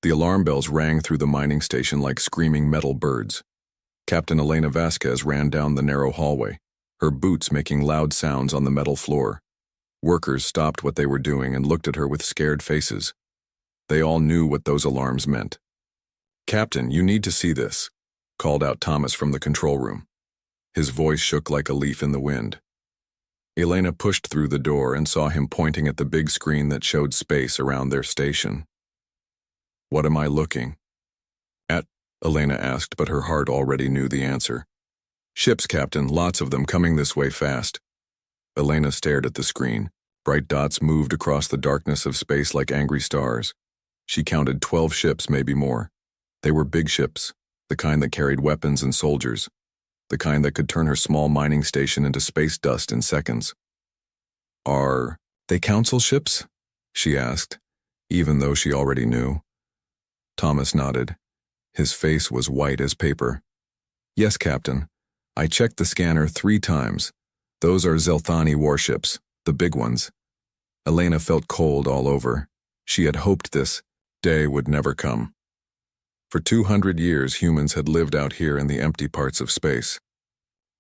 The alarm bells rang through the mining station like screaming metal birds. Captain Elena Vasquez ran down the narrow hallway, her boots making loud sounds on the metal floor. Workers stopped what they were doing and looked at her with scared faces. They all knew what those alarms meant. "Captain, you need to see this," called out Thomas from the control room. His voice shook like a leaf in the wind. Elena pushed through the door and saw him pointing at the big screen that showed space around their station. "What am I looking at?" Elena asked, but her heart already knew the answer. "Ships, Captain, lots of them coming this way fast." Elena stared at the screen. Bright dots moved across the darkness of space like angry stars. She counted 12 ships, maybe more. They were big ships, the kind that carried weapons and soldiers, the kind that could turn her small mining station into space dust in seconds. "Are they council ships?" she asked, even though she already knew. Thomas nodded. His face was white as paper. "Yes, Captain. I checked the scanner 3 times. Those are Zelthani warships, the big ones." Elena felt cold all over. She had hoped this day would never come. For 200 years, humans had lived out here in the empty parts of space.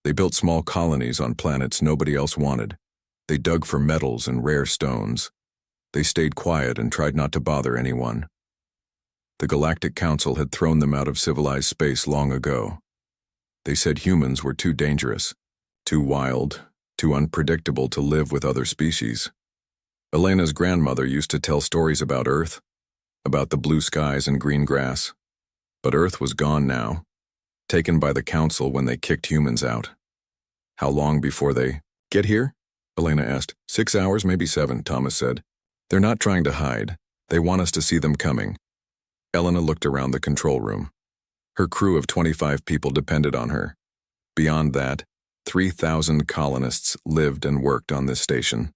They built small colonies on planets nobody else wanted. They dug for metals and rare stones. They stayed quiet and tried not to bother anyone. The Galactic Council had thrown them out of civilized space long ago. They said humans were too dangerous, too wild, too unpredictable to live with other species. Elena's grandmother used to tell stories about Earth, about the blue skies and green grass. But Earth was gone now, taken by the Council when they kicked humans out. "How long before they get here?" Elena asked. 6 hours, maybe 7, Thomas said. "They're not trying to hide. They want us to see them coming." Elena looked around the control room. Her crew of 25 people depended on her. Beyond that, 3,000 colonists lived and worked on this station.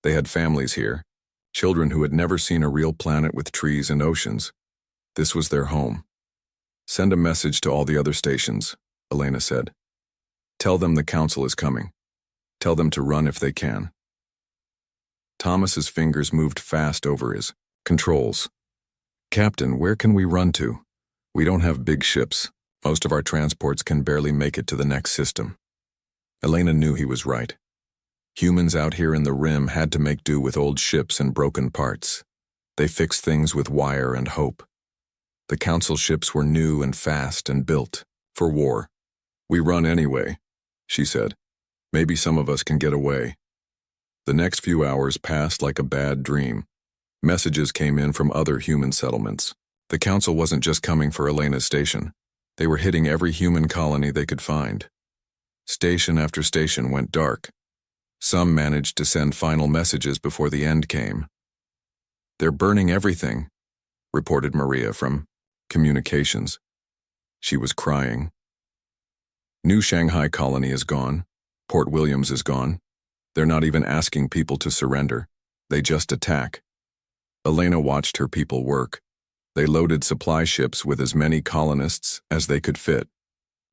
They had families here, children who had never seen a real planet with trees and oceans. This was their home. "Send a message to all the other stations," Elena said. "Tell them the Council is coming. Tell them to run if they can." Thomas's fingers moved fast over his controls. "Captain, where can we run to? We don't have big ships. Most of our transports can barely make it to the next system." Elena knew he was right. Humans out here in the Rim had to make do with old ships and broken parts. They fixed things with wire and hope. The Council ships were new and fast and built for war. "We run anyway," she said. "Maybe some of us can get away." The next few hours passed like a bad dream. Messages came in from other human settlements. The Council wasn't just coming for Elena's station. They were hitting every human colony they could find. Station after station went dark. Some managed to send final messages before the end came. "They're burning everything," reported Maria from communications. She was crying. "New Shanghai colony is gone. Port Williams is gone. They're not even asking people to surrender. They just attack." Elena watched her people work. They loaded supply ships with as many colonists as they could fit.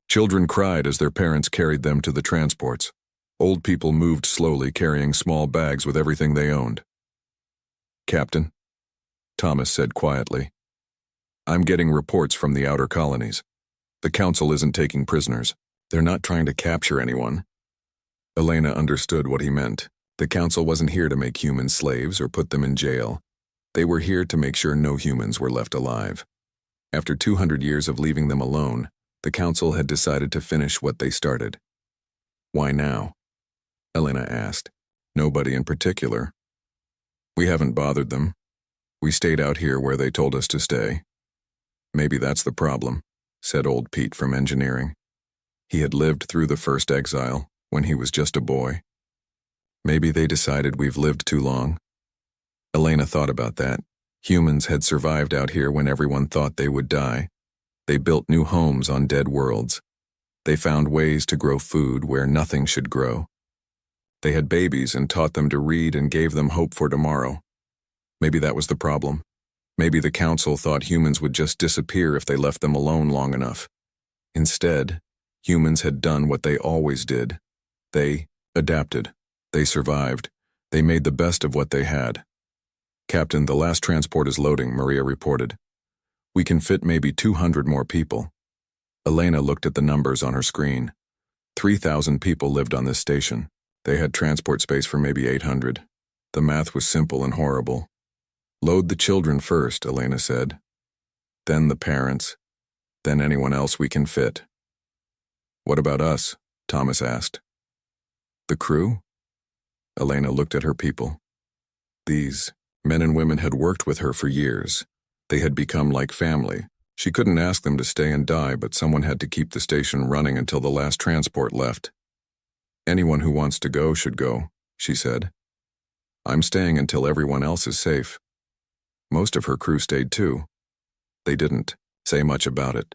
Children cried as their parents carried them to the transports. Old people moved slowly, carrying small bags with everything they owned. "Captain," Thomas said quietly, "I'm getting reports from the outer colonies. The Council isn't taking prisoners. They're not trying to capture anyone." Elena understood what he meant. The Council wasn't here to make humans slaves or put them in jail. They were here to make sure no humans were left alive. After 200 years of leaving them alone, the Council had decided to finish what they started. "Why now?" Elena asked. "Nobody in particular. We haven't bothered them. We stayed out here where they told us to stay." "Maybe that's the problem," said old Pete from engineering. He had lived through the first exile when he was just a boy. "Maybe they decided we've lived too long." Elena thought about that. Humans had survived out here when everyone thought they would die. They built new homes on dead worlds. They found ways to grow food where nothing should grow. They had babies and taught them to read and gave them hope for tomorrow. Maybe that was the problem. Maybe the Council thought humans would just disappear if they left them alone long enough. Instead, humans had done what they always did. They adapted. They survived. They made the best of what they had. "Captain, the last transport is loading," Maria reported. We can fit maybe 200 more people. Elena looked at the numbers on her screen. 3,000 people lived on this station. They had transport space for maybe 800. The math was simple and horrible. Load the children first, Elena said. Then the parents. Then anyone else we can fit. What about us? Thomas asked. The crew? Elena looked at her people. These men and women had worked with her for years. They had become like family. She couldn't ask them to stay and die, but someone had to keep the station running until the last transport left. Anyone who wants to go should go, she said. I'm staying until everyone else is safe. Most of her crew stayed too. They didn't say much about it.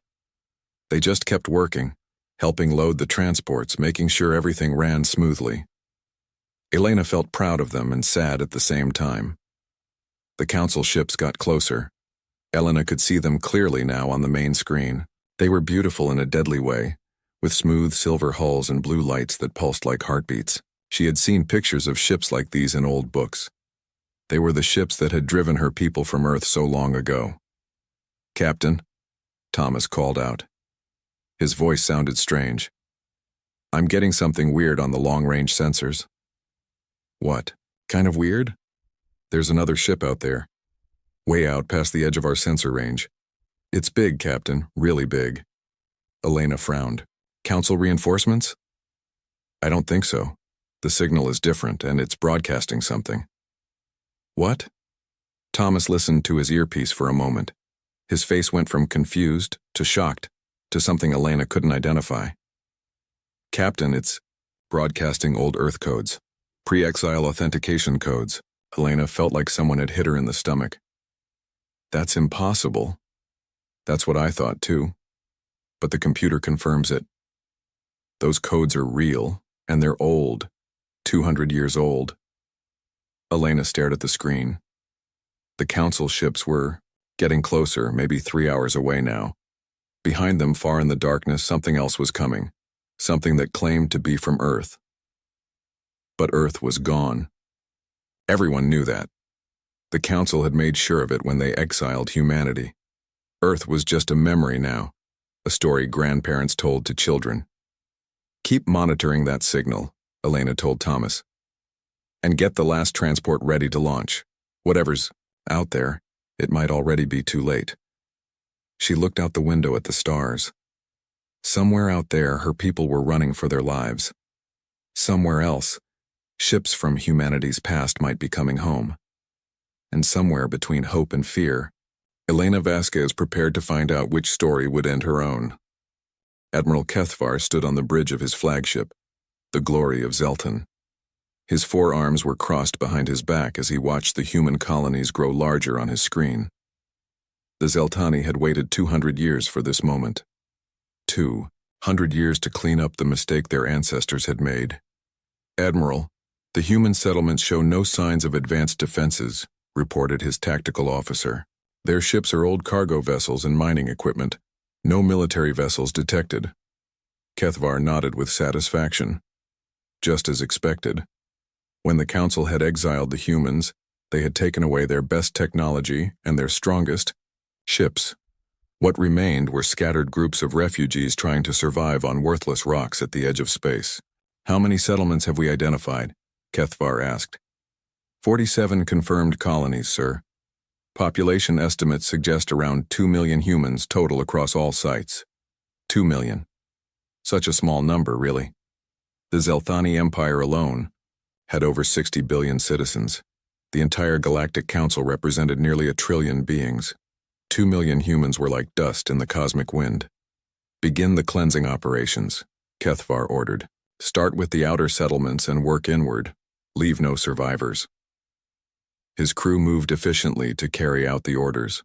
They just kept working, helping load the transports, making sure everything ran smoothly. Elena felt proud of them and sad at the same time. The council ships got closer. Elena could see them clearly now on the main screen. They were beautiful in a deadly way, with smooth silver hulls and blue lights that pulsed like heartbeats. She had seen pictures of ships like these in old books. They were the ships that had driven her people from Earth so long ago. Captain, Thomas called out. His voice sounded strange. I'm getting something weird on the long-range sensors. What? Kind of weird? There's another ship out there. Way out past the edge of our sensor range. It's big, Captain, really big. Elena frowned. Council reinforcements? I don't think so. The signal is different, and it's broadcasting something. What? Thomas listened to his earpiece for a moment. His face went from confused to shocked to something Elena couldn't identify. Captain, it's broadcasting old Earth codes. Pre-exile authentication codes. Elena felt like someone had hit her in the stomach. That's impossible. That's what I thought too. But the computer confirms it. Those codes are real, and they're old. 200 years old. Elena stared at the screen. The council ships were getting closer, maybe 3 hours away now. Behind them, far in the darkness, something else was coming. Something that claimed to be from Earth. But Earth was gone. Everyone knew that. The council had made sure of it when they exiled humanity. Earth was just a memory now, a story grandparents told to children. Keep monitoring that signal, Elena told Thomas. And get the last transport ready to launch. Whatever's out there, it might already be too late. She looked out the window at the stars. Somewhere out there, her people were running for their lives. Somewhere else, ships from humanity's past might be coming home. And somewhere between hope and fear, Elena Vasquez prepared to find out which story would end her own. Admiral Kethvar stood on the bridge of his flagship, the Glory of Zelton. His forearms were crossed behind his back as he watched the human colonies grow larger on his screen. The Zeltani had waited 200 years for this moment. 200 years to clean up the mistake their ancestors had made. Admiral, the human settlements show no signs of advanced defenses, reported his tactical officer. Their ships are old cargo vessels and mining equipment. No military vessels detected. Kethvar nodded with satisfaction. Just as expected. When the council had exiled the humans, they had taken away their best technology and their strongest ships. What remained were scattered groups of refugees trying to survive on worthless rocks at the edge of space. How many settlements have we identified? Kethvar asked. 47 confirmed colonies, sir. Population estimates suggest around 2 million humans total across all sites. 2 million. Such a small number, really. The Zelthani Empire alone had over 60 billion citizens. The entire Galactic Council represented nearly 1 trillion beings. 2 million humans were like dust in the cosmic wind. Begin the cleansing operations, Kethvar ordered. Start with the outer settlements and work inward. Leave no survivors. His crew moved efficiently to carry out the orders.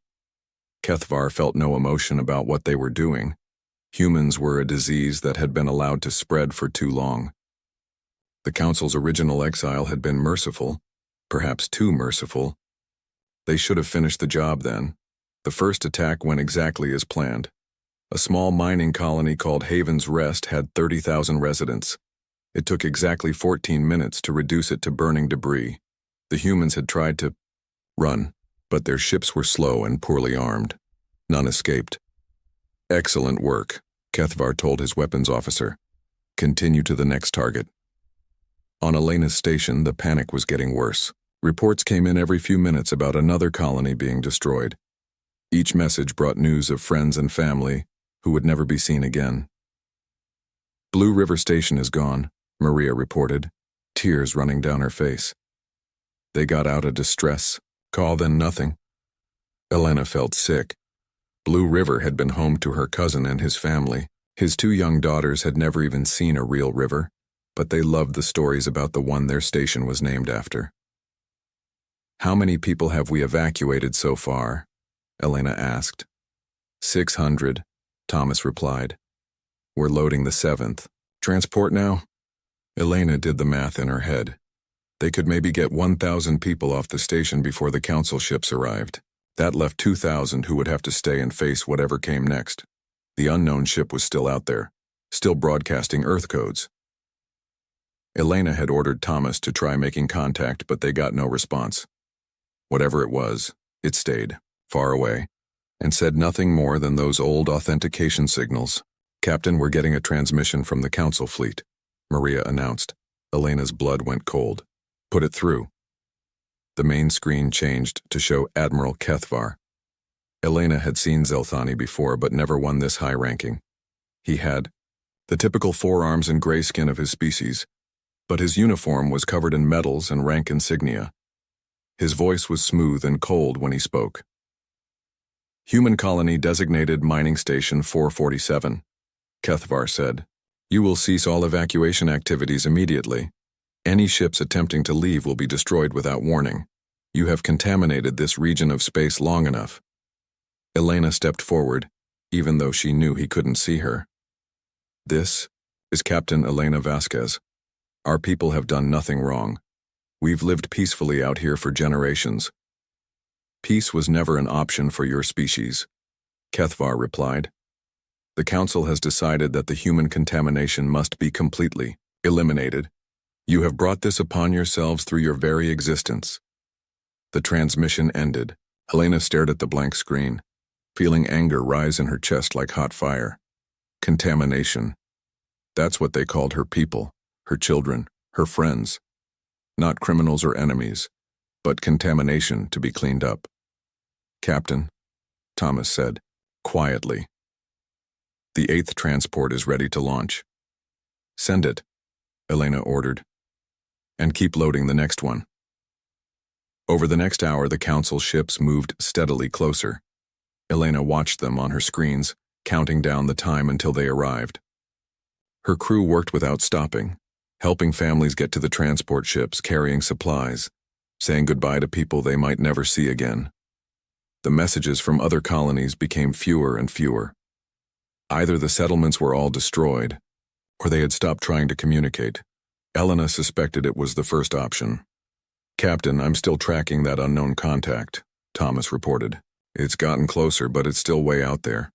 Kethvar felt no emotion about what they were doing. Humans were a disease that had been allowed to spread for too long. The Council's original exile had been merciful, perhaps too merciful. They should have finished the job then. The first attack went exactly as planned. A small mining colony called Haven's Rest had 30,000 residents. It took exactly 14 minutes to reduce it to burning debris. The humans had tried to run, but their ships were slow and poorly armed. None escaped. Excellent work, Kethvar told his weapons officer. Continue to the next target. On Elena's station, the panic was getting worse. Reports came in every few minutes about another colony being destroyed. Each message brought news of friends and family who would never be seen again. Blue River Station is gone, Maria reported, tears running down her face. They got out a distress call, then nothing. Elena felt sick. Blue River had been home to her cousin and his family. His 2 young daughters had never even seen a real river, but they loved the stories about the one their station was named after. How many people have we evacuated so far? Elena asked. 600, Thomas replied. We're loading the 7th. Transport now? Elena did the math in her head. They could maybe get 1,000 people off the station before the council ships arrived. That left 2,000 who would have to stay and face whatever came next. The unknown ship was still out there, still broadcasting Earth codes. Elena had ordered Thomas to try making contact, but they got no response. Whatever it was, it stayed, far away, and said nothing more than those old authentication signals. Captain, we're getting a transmission from the council fleet, Maria announced. Elena's blood went cold. Put it through. The main screen changed to show Admiral Kethvar. Elena had seen Zelthani before, but never won this high ranking. He had the typical forearms and gray skin of his species, but his uniform was covered in medals and rank insignia. His voice was smooth and cold when he spoke. Human colony designated mining station 447, Kethvar said. You will cease all evacuation activities immediately. Any ships attempting to leave will be destroyed without warning. You have contaminated this region of space long enough. Elena stepped forward, even though she knew he couldn't see her. This is Captain Elena Vasquez. Our people have done nothing wrong. We've lived peacefully out here for generations. Peace was never an option for your species, Kethvar replied. The council has decided that the human contamination must be completely eliminated. You have brought this upon yourselves through your very existence. The transmission ended. Elena stared at the blank screen, feeling anger rise in her chest like hot fire. Contamination. That's what they called her people, her children, her friends. Not criminals or enemies, but contamination to be cleaned up. Captain, Thomas said, quietly. The 8th transport is ready to launch. Send it, Elena ordered. And keep loading the next one. Over the next hour, the council ships moved steadily closer. Elena watched them on her screens, counting down the time until they arrived. Her crew worked without stopping, helping families get to the transport ships, carrying supplies, saying goodbye to people they might never see again. The messages from other colonies became fewer and fewer. Either the settlements were all destroyed, or they had stopped trying to communicate. Elena suspected it was the first option. Captain, I'm still tracking that unknown contact, Thomas reported. It's gotten closer, but it's still way out there.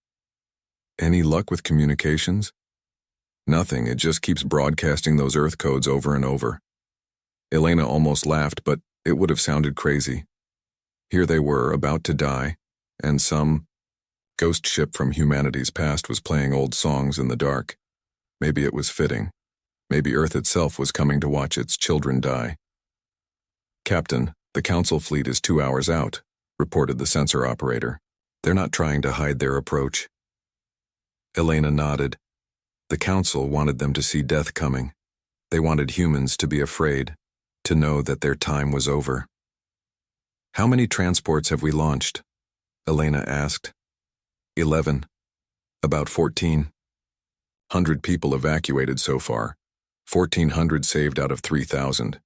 Any luck with communications? Nothing, it just keeps broadcasting those Earth codes over and over. Elena almost laughed, but it would have sounded crazy. Here they were, about to die, and some ghost ship from humanity's past was playing old songs in the dark. Maybe it was fitting. Maybe Earth itself was coming to watch its children die. Captain, the council fleet is 2 hours out, reported the sensor operator. They're not trying to hide their approach. Elena nodded. The council wanted them to see death coming. They wanted humans to be afraid, to know that their time was over. How many transports have we launched? Elena asked. 11. About 1,400 people evacuated so far. 1,400 saved out of 3,000.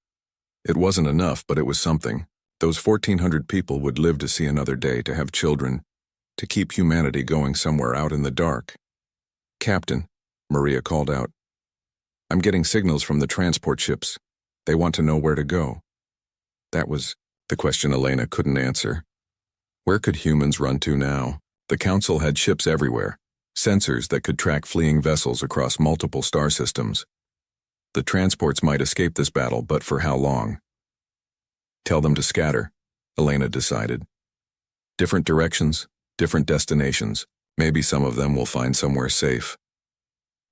It wasn't enough, but it was something. Those 1,400 people would live to see another day, to have children, to keep humanity going somewhere out in the dark. Captain, Maria called out. I'm getting signals from the transport ships. They want to know where to go. That was the question Elena couldn't answer. Where could humans run to now? The council had ships everywhere, sensors that could track fleeing vessels across multiple star systems. The transports might escape this battle, but for how long? Tell them to scatter, Elena decided. Different directions, Different destinations. Maybe some of them will find somewhere safe.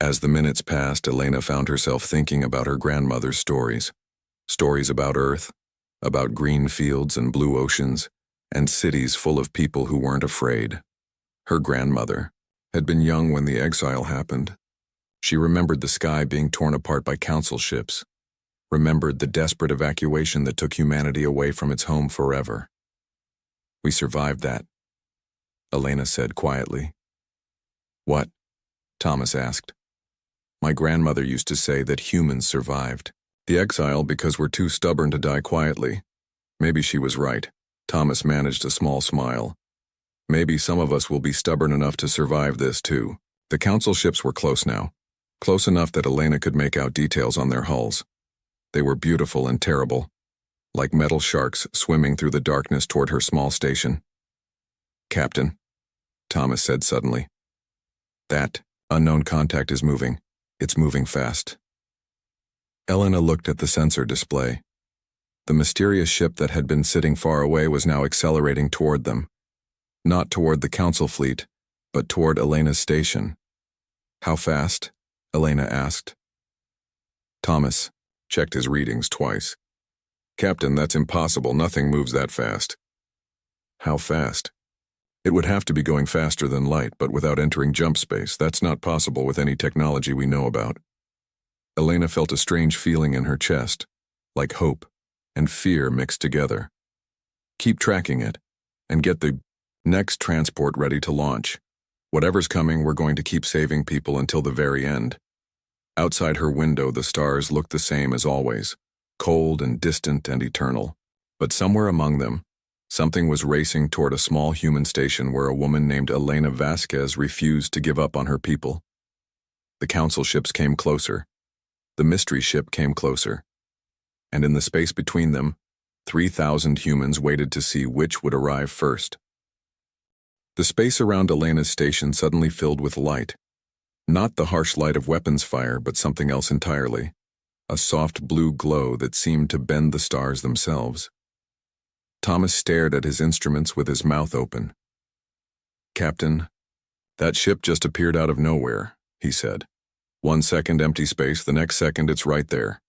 As the minutes passed, Elena found herself thinking about her grandmother's stories. Stories about Earth, about green fields and blue oceans, and cities full of people who weren't afraid. Her grandmother had been young when the Exile happened. She remembered the sky being torn apart by council ships, remembered the desperate evacuation that took humanity away from its home forever. "We survived that," Elena said quietly. "What?" Thomas asked. "My grandmother used to say that humans survived. The Exile because we're too stubborn to die quietly." Maybe she was right. Thomas managed a small smile. Maybe some of us will be stubborn enough to survive this too. The council ships were close now. Close enough that Elena could make out details on their hulls. They were beautiful and terrible, like metal sharks swimming through the darkness toward her small station. "Captain," Thomas said suddenly. "That unknown contact is moving. It's moving fast." Elena looked at the sensor display. The mysterious ship that had been sitting far away was now accelerating toward them. Not toward the council fleet, but toward Elena's station. "How fast?" Elena asked. Thomas checked his readings twice. "Captain, that's impossible. Nothing moves that fast." "How fast?" "It would have to be going faster than light, but without entering jump space. That's not possible with any technology we know about." Elena felt a strange feeling in her chest, like hope and fear mixed together. "Keep tracking it, and get the next transport ready to launch. Whatever's coming, we're going to keep saving people until the very end." Outside her window, the stars looked the same as always, cold and distant and eternal. But somewhere among them, something was racing toward a small human station where a woman named Elena Vasquez refused to give up on her people. The council ships came closer. The mystery ship came closer. And in the space between them, 3,000 humans waited to see which would arrive first. The space around Elena's station suddenly filled with light. Not the harsh light of weapons fire, but something else entirely. A soft blue glow that seemed to bend the stars themselves. Thomas stared at his instruments with his mouth open. "Captain, that ship just appeared out of nowhere," he said. "1 second empty space, the next second it's right there."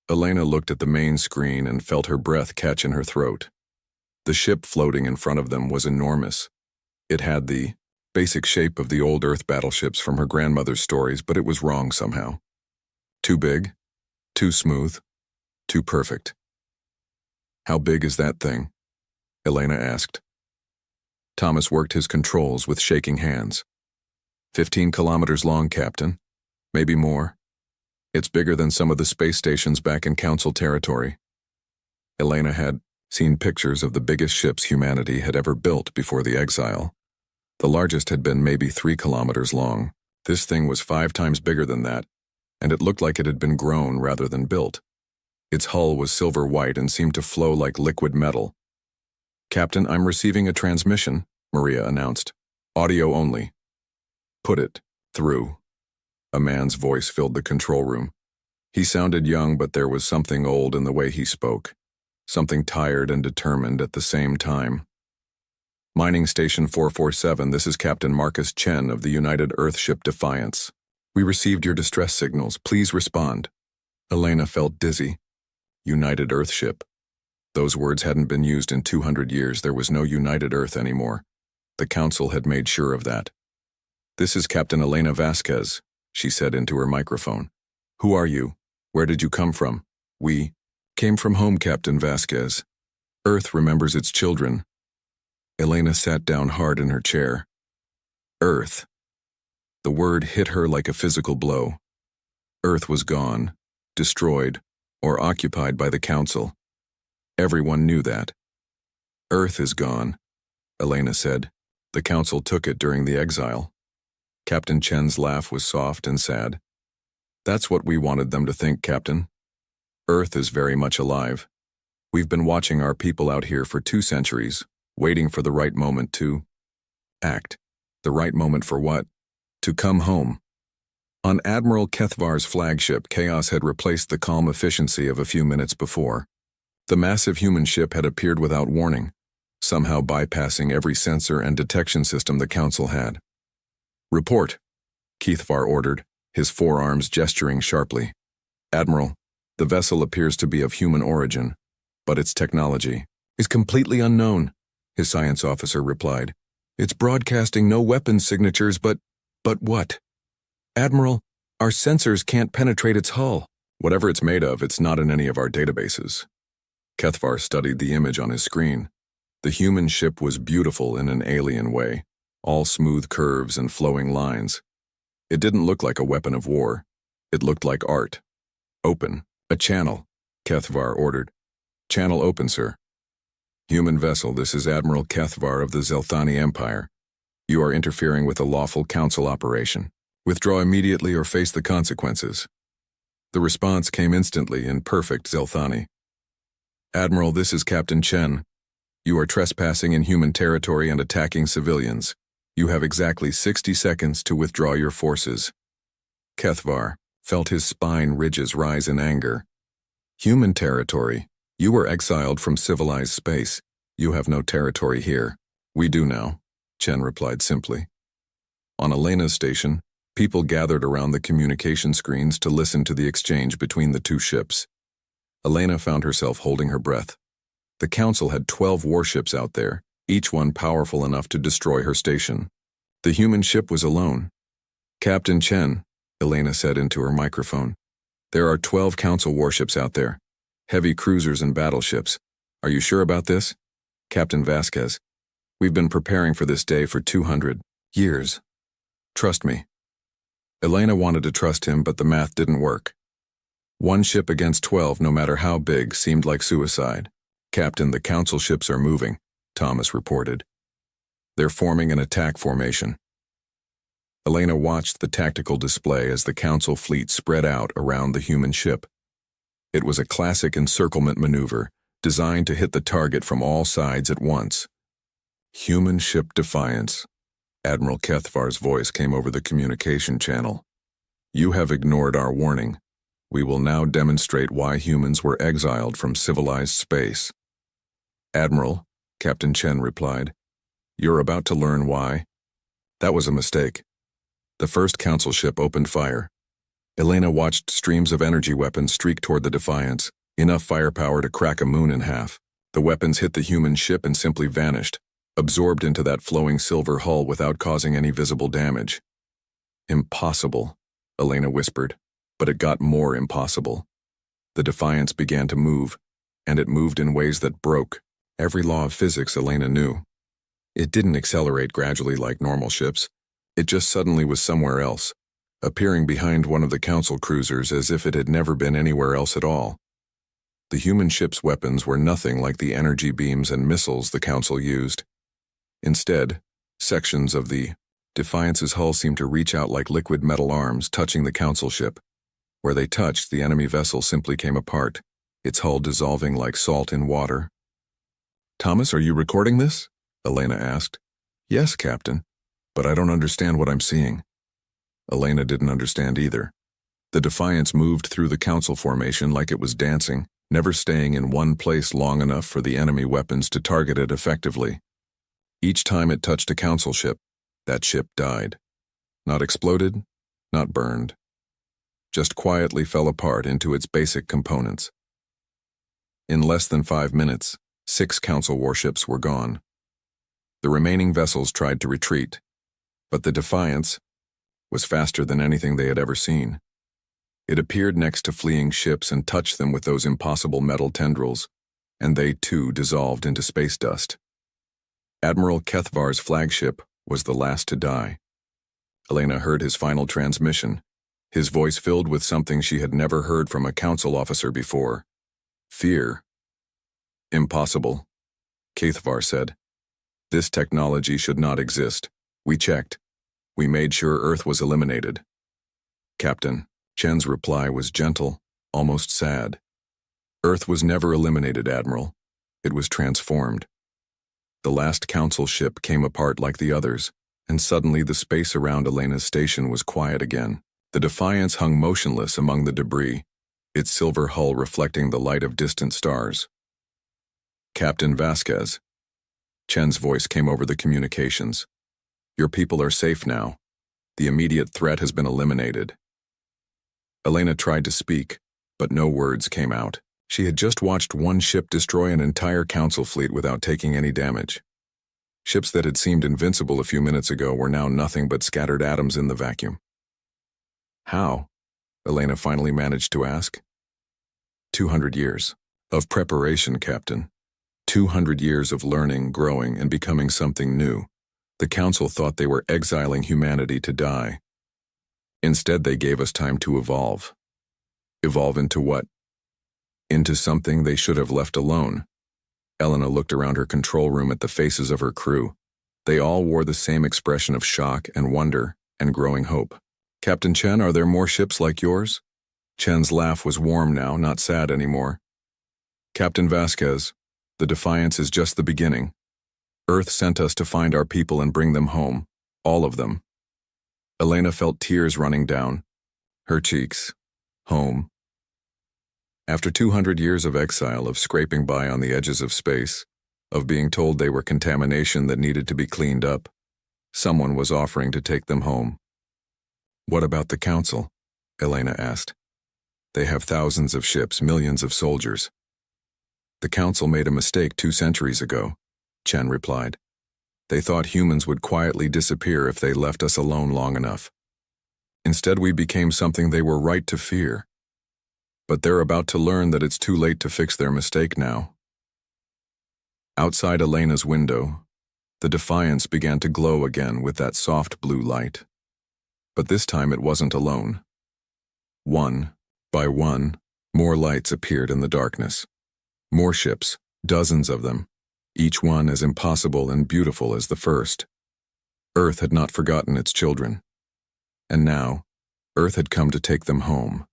Elena looked at the main screen and felt her breath catch in her throat. The ship floating in front of them was enormous. It had the basic shape of the old Earth battleships from her grandmother's stories, but it was wrong somehow. Too big, too smooth, too perfect. "How big is that thing?" Elena asked. Thomas worked his controls with shaking hands. 15 kilometers long, Captain. Maybe more. It's bigger than some of the space stations back in Council territory. Elena had seen pictures of the biggest ships humanity had ever built before the Exile. The largest had been maybe 3 kilometers long. This thing was 5 times bigger than that, and it looked like it had been grown rather than built. Its hull was silver white and seemed to flow like liquid metal. "Captain, I'm receiving a transmission," Maria announced. "Audio only." "Put it through." A man's voice filled the control room. He sounded young, but there was something old in the way he spoke. Something tired and determined at the same time. "Mining Station 447, this is Captain Marcus Chen of the United Earthship Defiance. We received your distress signals. Please respond." Elena felt dizzy. United Earthship. Those words hadn't been used in 200 years. There was no United Earth anymore. The Council had made sure of that. "This is Captain Elena Vasquez," she said into her microphone. "Who are you? Where did you come from?" "We came from home, Captain Vasquez. Earth remembers its children." Elena sat down hard in her chair. Earth. The word hit her like a physical blow. Earth was gone, destroyed, or occupied by the Council. Everyone knew that. "Earth is gone," Elena said. "The Council took it during the Exile." Captain Chen's laugh was soft and sad. "That's what we wanted them to think, Captain. Earth is very much alive. We've been watching our people out here for 2 centuries, waiting for the right moment to act." The right moment for what? To come home. On Admiral Kethvar's flagship, chaos had replaced the calm efficiency of a few minutes before. The massive human ship had appeared without warning, somehow bypassing every sensor and detection system the Council had. "Report," Keithvar ordered, his forearms gesturing sharply. "Admiral, the vessel appears to be of human origin, but its technology is completely unknown," his science officer replied. "It's broadcasting no weapons signatures, but what? Admiral, our sensors can't penetrate its hull. Whatever it's made of, it's not in any of our databases." Keithvar studied the image on his screen. The human ship was beautiful in an alien way, all smooth curves and flowing lines. It didn't look like a weapon of war. It looked like art. "Open. A channel," Keithvar ordered. "Channel open, sir." "Human vessel, this is Admiral Keithvar of the Zelthani Empire. You are interfering with a lawful Council operation. Withdraw immediately or face the consequences." The response came instantly in perfect Zelthani. "Admiral, this is Captain Chen. You are trespassing in human territory and attacking civilians. You have exactly 60 seconds to withdraw your forces." Keithvar felt his spine ridges rise in anger. "Human territory? You were exiled from civilized space. You have no territory here." "We do now," Chen replied simply. On Elena's station, people gathered around the communication screens to listen to the exchange between the two ships. Elena found herself holding her breath. The Council had 12 warships out there, each one powerful enough to destroy her station. The human ship was alone. "Captain Chen," Elena said into her microphone, "there are 12 Council warships out there, heavy cruisers and battleships. Are you sure about this?" "Captain Vasquez, we've been preparing for this day for 200 years. Trust me." Elena wanted to trust him, but the math didn't work. One ship against 12, no matter how big, seemed like suicide. "Captain, the Council ships are moving," Thomas reported. "They're forming an attack formation." Elena watched the tactical display as the Council fleet spread out around the human ship. It was a classic encirclement maneuver, designed to hit the target from all sides at once. "Human ship Defiance," Admiral Keithvar's voice came over the communication channel. "You have ignored our warning. We will now demonstrate why humans were exiled from civilized space." "Admiral," Captain Chen replied, "you're about to learn why." "That was a mistake." The first Council ship opened fire. Elena watched streams of energy weapons streak toward the Defiance, enough firepower to crack a moon in half. The weapons hit the human ship and simply vanished, absorbed into that flowing silver hull without causing any visible damage. "Impossible," Elena whispered, but it got more impossible. The Defiance began to move, and it moved in ways that broke every law of physics Elena knew. It didn't accelerate gradually like normal ships. It just suddenly was somewhere else, appearing behind one of the Council cruisers as if it had never been anywhere else at all. The human ship's weapons were nothing like the energy beams and missiles the Council used. Instead, sections of the Defiance's hull seemed to reach out like liquid metal arms touching the Council ship. Where they touched, the enemy vessel simply came apart, its hull dissolving like salt in water. "Thomas, are you recording this?" Elena asked. "Yes, Captain, but I don't understand what I'm seeing." Elena didn't understand either. The Defiance moved through the Council formation like it was dancing, never staying in one place long enough for the enemy weapons to target it effectively. Each time it touched a Council ship, that ship died. Not exploded, not burned. Just quietly fell apart into its basic components. In less than 5 minutes, 6 Council warships were gone. The remaining vessels tried to retreat, but the Defiance was faster than anything they had ever seen. It appeared next to fleeing ships and touched them with those impossible metal tendrils, and they too dissolved into space dust. Admiral Keithvar's flagship was the last to die. Elena heard his final transmission, his voice filled with something she had never heard from a Council officer before: fear. "Impossible," Keithvar said. "This technology should not exist. We checked. We made sure Earth was eliminated." "Captain," Chen's reply was gentle, almost sad. "Earth was never eliminated, Admiral. It was transformed." The last Council ship came apart like the others, and suddenly the space around Elena's station was quiet again. The Defiance hung motionless among the debris, its silver hull reflecting the light of distant stars. "Captain Vasquez." Chen's voice came over the communications. Your people are safe now. The immediate threat has been eliminated. Elena tried to speak, but no words came out. She had just watched one ship destroy an entire council fleet without taking any damage. Ships that had seemed invincible a few minutes ago were now nothing but scattered atoms in the vacuum. How? Elena finally managed to ask. 200 years of preparation, Captain. 200 years of learning, growing, and becoming something new. The Council thought they were exiling humanity to die. Instead, they gave us time to evolve. Evolve into what? Into something they should have left alone. Elena looked around her control room at the faces of her crew. They all wore the same expression of shock and wonder and growing hope. Captain Chen, are there more ships like yours? Chen's laugh was warm now, not sad anymore. Captain Vasquez, the Defiance is just the beginning. Earth sent us to find our people and bring them home. All of them. Elena felt tears running down her cheeks. Home. After 200 years of exile, of scraping by on the edges of space, of being told they were contamination that needed to be cleaned up, someone was offering to take them home. What about the Council? Elena asked. They have thousands of ships, millions of soldiers. The Council made a mistake 2 centuries ago, Chen replied. They thought humans would quietly disappear if they left us alone long enough. Instead, we became something they were right to fear. But they're about to learn that it's too late to fix their mistake now. Outside Elena's window, the Defiance began to glow again with that soft blue light. But this time it wasn't alone. One by one, more lights appeared in the darkness. More ships, dozens of them, each one as impossible and beautiful as the first. Earth had not forgotten its children. And now, Earth had come to take them home.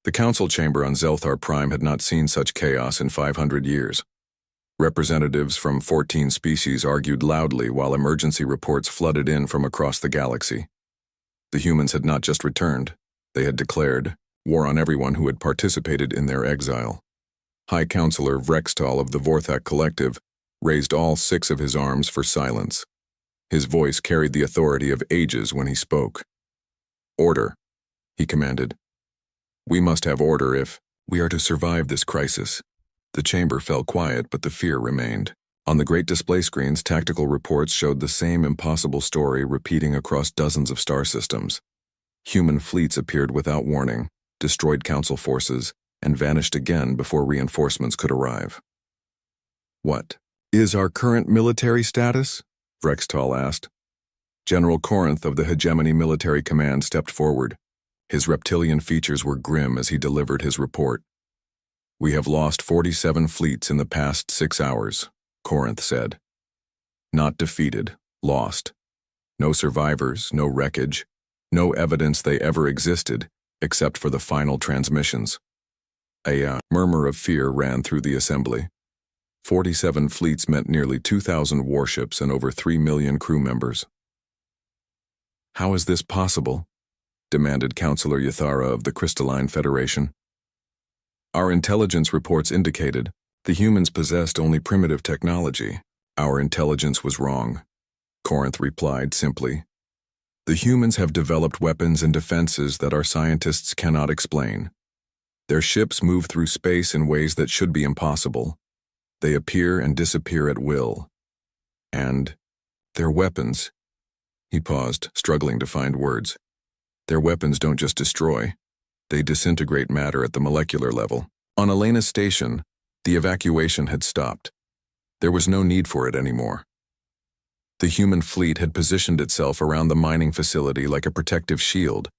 The council chamber on Zelthar Prime had not seen such chaos in 500 years. Representatives from 14 species argued loudly while emergency reports flooded in from across the galaxy. The humans had not just returned, they had declared war on everyone who had participated in their exile. High Counselor Vrextal of the Vorthak Collective raised all 6 of his arms for silence. His voice carried the authority of ages when he spoke. Order, he commanded. We must have order if we are to survive this crisis. The chamber fell quiet, but the fear remained. On the great display screens, tactical reports showed the same impossible story repeating across dozens of star systems. Human fleets appeared without warning, destroyed council forces, and vanished again before reinforcements could arrive. What is our current military status? Vrextal asked. General Corinth of the Hegemony Military Command stepped forward. His reptilian features were grim as he delivered his report. We have lost 47 fleets in the past 6 hours, Corinth said. Not defeated, lost. No survivors, no wreckage, no evidence they ever existed, except for the final transmissions. A murmur of fear ran through the assembly. 47 fleets meant nearly 2,000 warships and over 3 million crew members. How is this possible? Demanded Councillor Yathara of the Crystalline Federation. Our intelligence reports indicated the humans possessed only primitive technology. Our intelligence was wrong, Corinth replied simply. The humans have developed weapons and defenses that our scientists cannot explain. Their ships move through space in ways that should be impossible. They appear and disappear at will. And their weapons. He paused, struggling to find words. Their weapons don't just destroy. They disintegrate matter at the molecular level. On Elena's station, the evacuation had stopped. There was no need for it anymore. The human fleet had positioned itself around the mining facility like a protective shield,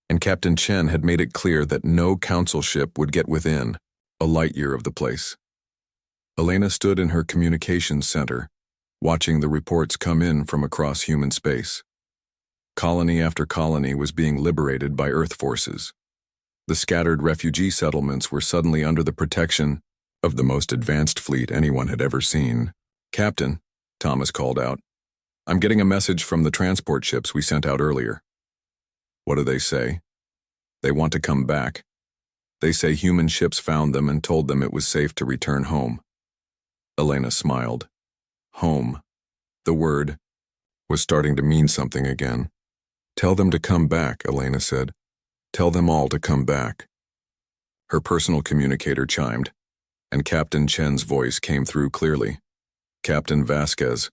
and Captain Chen had made it clear that no council ship would get within a light year of the place. Elena stood in her communications center, watching the reports come in from across human space. Colony after colony was being liberated by Earth forces. The scattered refugee settlements were suddenly under the protection of the most advanced fleet anyone had ever seen. Captain, Thomas called out, I'm getting a message from the transport ships we sent out earlier. What do they say? They want to come back. They say human ships found them and told them it was safe to return home. Elena smiled. Home. The word was starting to mean something again. Tell them to come back, Elena said. Tell them all to come back. Her personal communicator chimed, and Captain Chen's voice came through clearly. Captain Vasquez,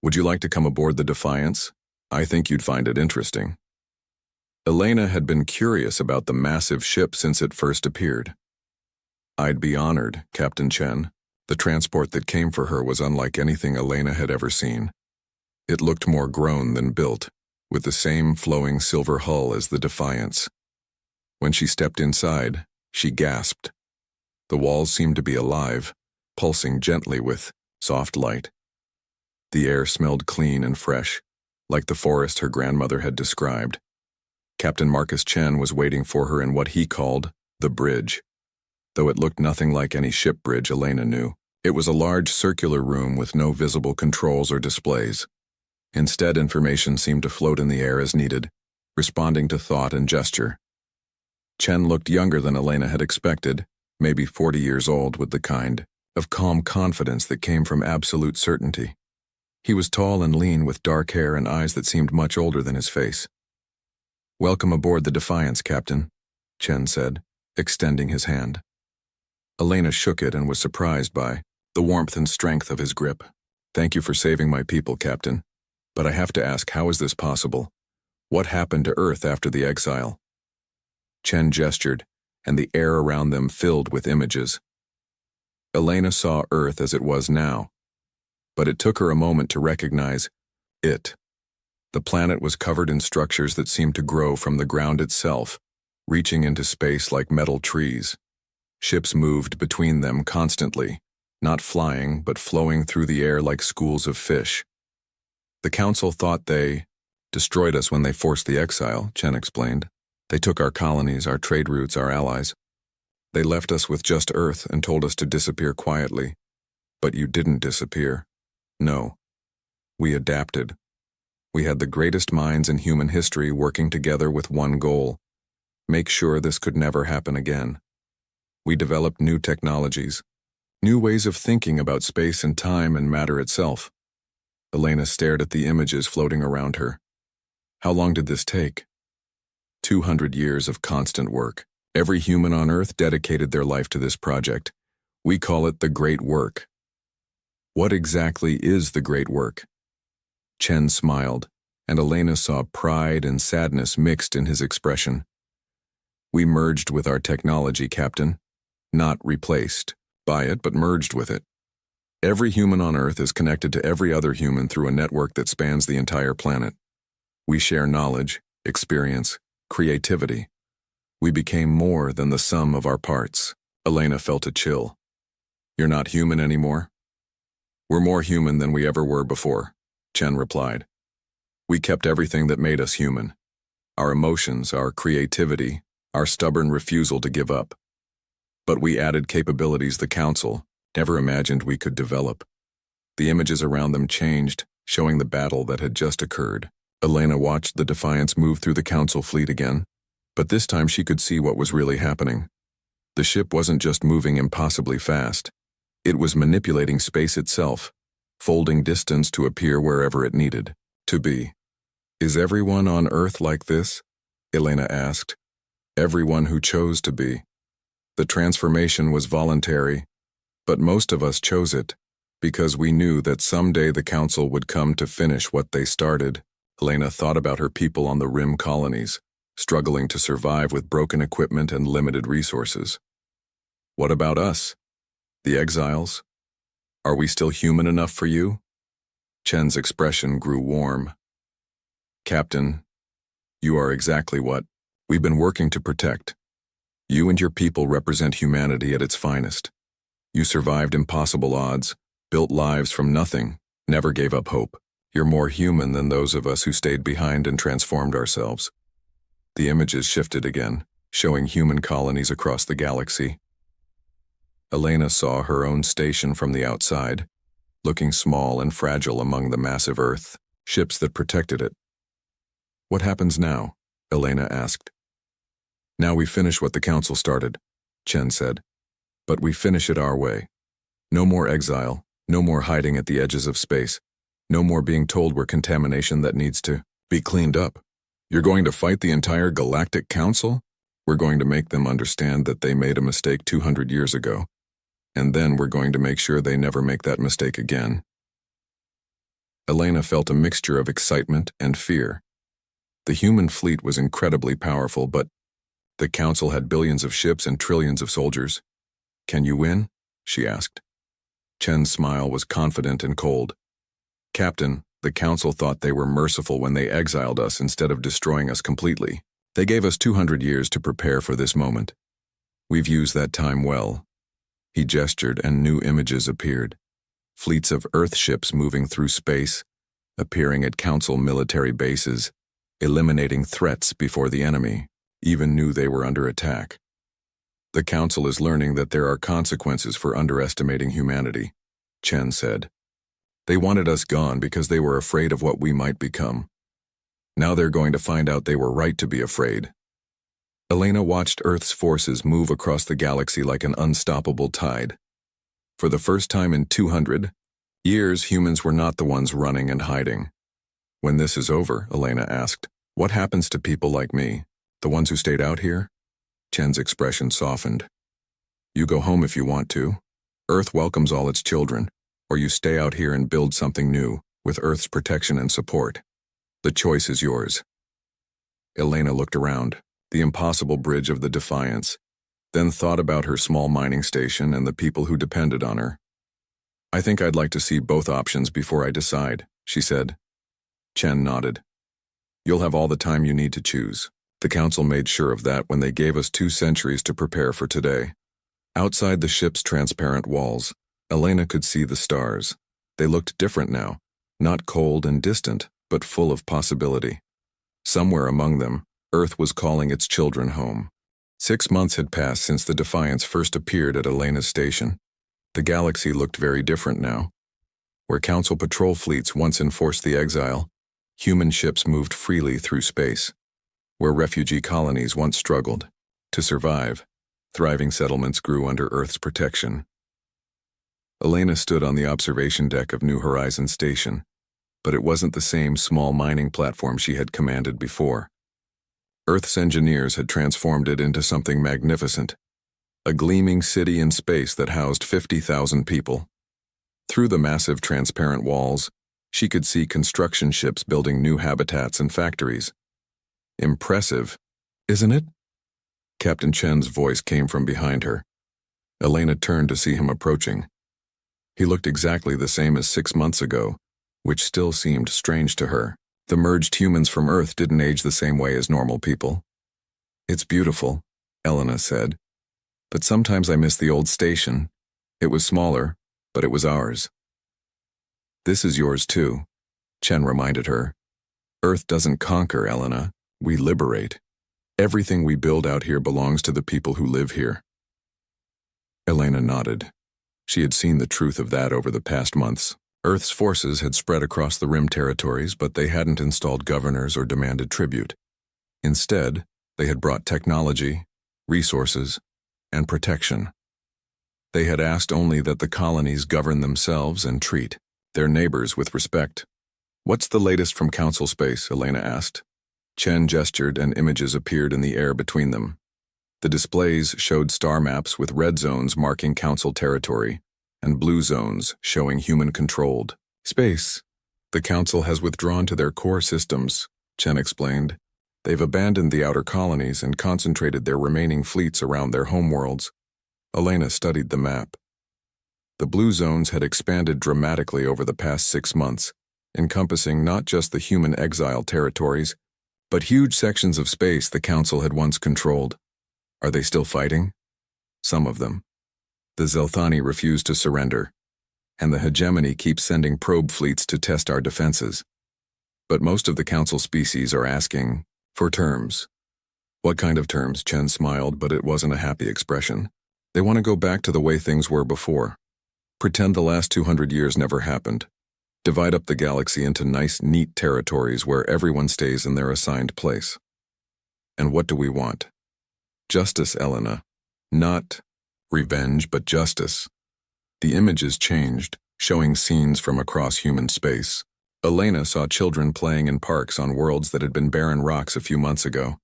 would you like to come aboard the Defiance? I think you'd find it interesting. Elena had been curious about the massive ship since it first appeared. I'd be honored, Captain Chen. The transport that came for her was unlike anything Elena had ever seen. It looked more grown than built, with the same flowing silver hull as the Defiance. When she stepped inside, she gasped. The walls seemed to be alive, pulsing gently with soft light. The air smelled clean and fresh, like the forest her grandmother had described. Captain Marcus Chen was waiting for her in what he called the bridge. Though it looked nothing like any ship bridge Elena knew. It was a large circular room with no visible controls or displays. Instead, information seemed to float in the air as needed, responding to thought and gesture. Chen looked younger than Elena had expected, maybe 40 years old, with the kind of calm confidence that came from absolute certainty. He was tall and lean with dark hair and eyes that seemed much older than his face. Welcome aboard the Defiance, Captain, Chen said, extending his hand. Elena shook it and was surprised by the warmth and strength of his grip. Thank you for saving my people, Captain. But I have to ask, how is this possible? What happened to Earth after the exile? Chen gestured, and the air around them filled with images. Elena saw Earth as it was now, but it took her a moment to recognize it. The planet was covered in structures that seemed to grow from the ground itself, reaching into space like metal trees. Ships moved between them constantly, not flying but flowing through the air like schools of fish. The Council thought they destroyed us when they forced the exile, Chen explained. They took our colonies, our trade routes, our allies. They left us with just Earth and told us to disappear quietly. But you didn't disappear. No. We adapted. We had the greatest minds in human history working together with one goal: make sure this could never happen again. We developed new technologies, new ways of thinking about space and time and matter itself. Elena stared at the images floating around her. How long did this take? 200 years of constant work. Every human on Earth dedicated their life to this project. We call it the Great Work. What exactly is the Great Work? Chen smiled, and Elena saw pride and sadness mixed in his expression. We merged with our technology, Captain. Not replaced by it, but merged with it. Every human on Earth is connected to every other human through a network that spans the entire planet. We share knowledge, experience, creativity. We became more than the sum of our parts. Elena felt a chill. You're not human anymore? We're more human than we ever were before, Chen replied. We kept everything that made us human. Our emotions, our creativity, our stubborn refusal to give up. But we added capabilities the Council never imagined we could develop. The images around them changed, showing the battle that had just occurred. Elena watched the Defiance move through the Council fleet again, but this time she could see what was really happening. The ship wasn't just moving impossibly fast. It was manipulating space itself, folding distance to appear wherever it needed to be. Is everyone on Earth like this? Elena asked. Everyone who chose to be. The transformation was voluntary, but most of us chose it because we knew that someday the Council would come to finish what they started. Elena thought about her people on the Rim colonies, struggling to survive with broken equipment and limited resources. What about us? The exiles? Are we still human enough for you? Chen's expression grew warm. Captain, you are exactly what we've been working to protect. You and your people represent humanity at its finest. You survived impossible odds, built lives from nothing, never gave up hope. You're more human than those of us who stayed behind and transformed ourselves. The images shifted again, showing human colonies across the galaxy. Elena saw her own station from the outside, looking small and fragile among the massive Earth ships that protected it. What happens now? Elena asked. Now we finish what the Council started, Chen said. But we finish it our way. No more exile, No more hiding at the edges of space. No more being told we're contamination that needs to be cleaned up. You're going to fight the entire Galactic Council? We're going to make them understand that they made a mistake 200 years ago. And then we're going to make sure they never make that mistake again. Elena felt a mixture of excitement and fear. The human fleet was incredibly powerful, but the Council had billions of ships and trillions of soldiers. Can you win? She asked. Chen's smile was confident and cold. Captain, the Council thought they were merciful when they exiled us instead of destroying us completely. They gave us 200 years to prepare for this moment. We've used that time well. He gestured and new images appeared. Fleets of Earth ships moving through space, appearing at Council military bases, eliminating threats before the enemy even knew they were under attack. The Council is learning that there are consequences for underestimating humanity, Chen said. They wanted us gone because they were afraid of what we might become. Now they're going to find out they were right to be afraid. Elena watched Earth's forces move across the galaxy like an unstoppable tide. For the first time in 200 years, humans were not the ones running and hiding. When this is over, Elena asked, what happens to people like me, the ones who stayed out here? Chen's expression softened. You go home if you want to. Earth welcomes all its children, or you stay out here and build something new, with Earth's protection and support. The choice is yours. Elena looked around, the impossible bridge of the Defiance, then thought about her small mining station and the people who depended on her. I think I'd like to see both options before I decide, she said. Chen nodded. You'll have all the time you need to choose. The Council made sure of that when they gave us 2 centuries to prepare for today. Outside the ship's transparent walls, Elena could see the stars. They looked different now, not cold and distant, but full of possibility. Somewhere among them, Earth was calling its children home. 6 months had passed since the Defiance first appeared at Elena's station. The galaxy looked very different now. Where Council patrol fleets once enforced the Exile, human ships moved freely through space. Where refugee colonies once struggled to survive, thriving settlements grew under Earth's protection. Elena stood on the observation deck of New Horizons Station, but it wasn't the same small mining platform she had commanded before. Earth's engineers had transformed it into something magnificent, a gleaming city in space that housed 50,000 people. Through the massive transparent walls, she could see construction ships building new habitats and factories. Impressive, isn't it? Captain Chen's voice came from behind her. Elena turned to see him approaching. He looked exactly the same as 6 months ago, which still seemed strange to her. The merged humans from Earth didn't age the same way as normal people. It's beautiful, Elena said. But sometimes I miss the old station. It was smaller, but it was ours. This is yours too, Chen reminded her. Earth doesn't conquer, Elena. We liberate. Everything we build out here belongs to the people who live here. Elena nodded. She had seen the truth of that over the past months. Earth's forces had spread across the Rim territories, but they hadn't installed governors or demanded tribute. Instead, they had brought technology, resources, and protection. They had asked only that the colonies govern themselves and treat their neighbors with respect. What's the latest from Council space? Elena asked. Chen gestured and images appeared in the air between them. The displays showed star maps with red zones marking Council territory and blue zones showing human-controlled space. The Council has withdrawn to their core systems, Chen explained. They've abandoned the outer colonies and concentrated their remaining fleets around their homeworlds. Elena studied the map. The blue zones had expanded dramatically over the past 6 months, encompassing not just the human exile territories, but huge sections of space the Council had once controlled. Are they still fighting? Some of them. The Zelthani refuse to surrender, and the hegemony keeps sending probe fleets to test our defenses. But most of the Council species are asking for terms. What kind of terms? Chen smiled, but it wasn't a happy expression. They want to go back to the way things were before. Pretend the last 200 years never happened. Divide up the galaxy into nice, neat territories where everyone stays in their assigned place. And what do we want? Justice, Elena. Not revenge, but justice. The images changed, showing scenes from across human space. Elena saw children playing in parks on worlds that had been barren rocks a few months ago.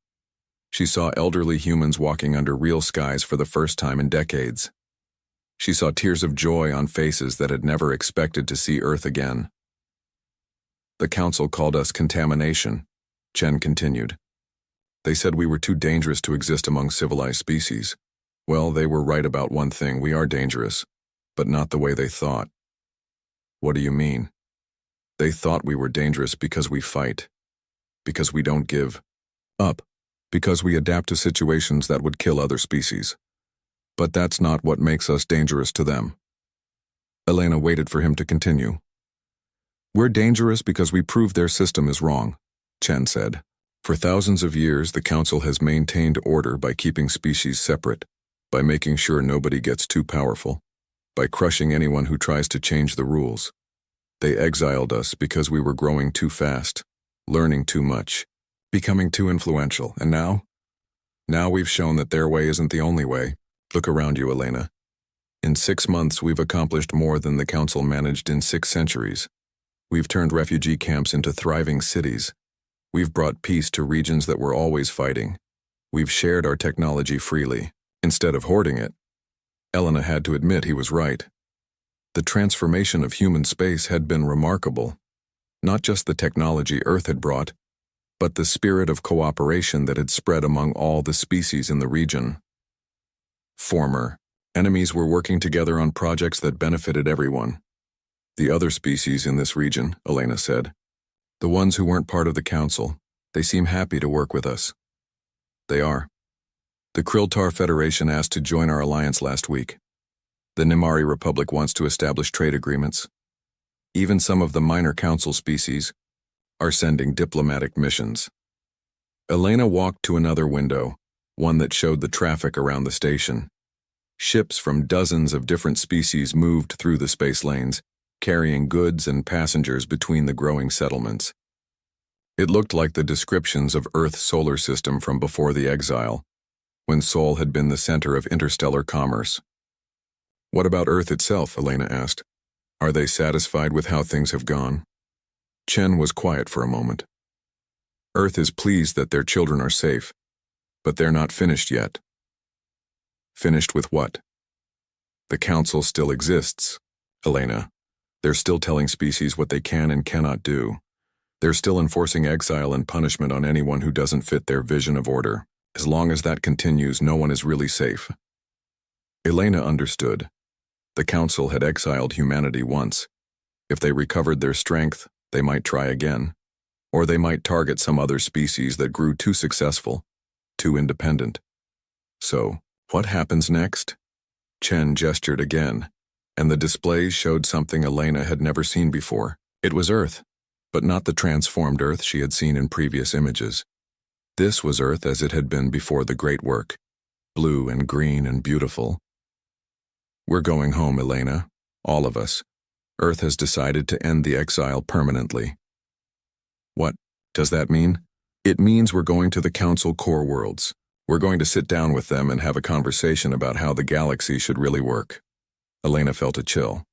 She saw elderly humans walking under real skies for the first time in decades. She saw tears of joy on faces that had never expected to see Earth again. The council called us contamination, Chen continued. They said we were too dangerous to exist among civilized species. Well, they were right about one thing: we are dangerous, but not the way they thought. What do you mean? They thought we were dangerous because we fight, because we don't give up, because we adapt to situations that would kill other species. But that's not what makes us dangerous to them. Elena waited for him to continue. We're dangerous because we prove their system is wrong, Chen said. For thousands of years, the Council has maintained order by keeping species separate, by making sure nobody gets too powerful, by crushing anyone who tries to change the rules. They exiled us because we were growing too fast, learning too much, becoming too influential, and now? Now we've shown that their way isn't the only way. Look around you, Elena. In 6 months, we've accomplished more than the Council managed in 6 centuries. We've turned refugee camps into thriving cities. We've brought peace to regions that were always fighting. We've shared our technology freely, instead of hoarding it. Elena had to admit he was right. The transformation of human space had been remarkable. Not just the technology Earth had brought, but the spirit of cooperation that had spread among all the species in the region. Former enemies were working together on projects that benefited everyone. The other species in this region, Elena said, the ones who weren't part of the Council, they seem happy to work with us. They are. The Kriltar Federation asked to join our alliance last week. The Nimari Republic wants to establish trade agreements. Even some of the minor Council species are sending diplomatic missions. Elena walked to another window, one that showed the traffic around the station. Ships from dozens of different species moved through the space lanes, carrying goods and passengers between the growing settlements. It looked like the descriptions of Earth's solar system from before the Exile, when Sol had been the center of interstellar commerce. What about Earth itself? Elena asked. Are they satisfied with how things have gone? Chen was quiet for a moment. Earth is pleased that their children are safe, but they're not finished yet. Finished with what? The Council still exists, Elena. They're still telling species what they can and cannot do. They're still enforcing exile and punishment on anyone who doesn't fit their vision of order. As long as that continues, no one is really safe. Elena understood. The Council had exiled humanity once. If they recovered their strength, they might try again. Or they might target some other species that grew too successful, too independent. So, what happens next? Chen gestured again, and the displays showed something Elena had never seen before. It was Earth, but not the transformed Earth she had seen in previous images. This was Earth as it had been before the Great Work, blue and green and beautiful. We're going home, Elena, all of us. Earth has decided to end the exile permanently. What does that mean? It means we're going to the Council core worlds. We're going to sit down with them and have a conversation about how the galaxy should really work. Elena felt a chill.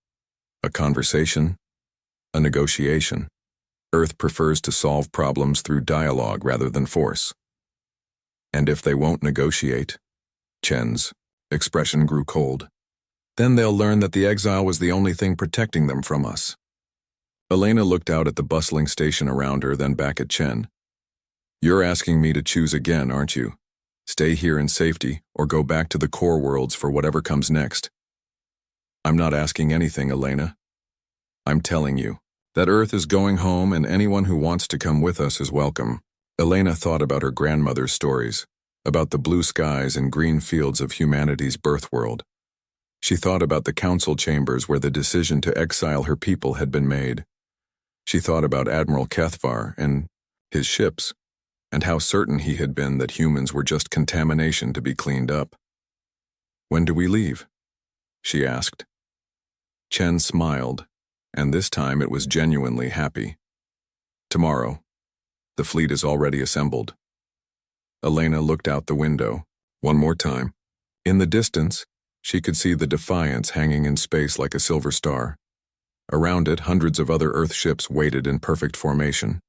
A conversation? A negotiation. Earth prefers to solve problems through dialogue rather than force. And if they won't negotiate? Chen's expression grew cold. Then they'll learn that the exile was the only thing protecting them from us. Elena looked out at the bustling station around her, then back at Chen. You're asking me to choose again, aren't you? Stay here in safety, or go back to the core worlds for whatever comes next. I'm not asking anything, Elena. I'm telling you that Earth is going home and anyone who wants to come with us is welcome. Elena thought about her grandmother's stories, about the blue skies and green fields of humanity's birth world. She thought about the council chambers where the decision to exile her people had been made. She thought about Admiral Kethvar and his ships, and how certain he had been that humans were just contamination to be cleaned up. When do we leave? She asked. Chen smiled, and this time it was genuinely happy. Tomorrow. The fleet is already assembled. Elena looked out the window, one more time. In the distance, she could see the Defiance hanging in space like a silver star. Around it, hundreds of other Earth ships waited in perfect formation.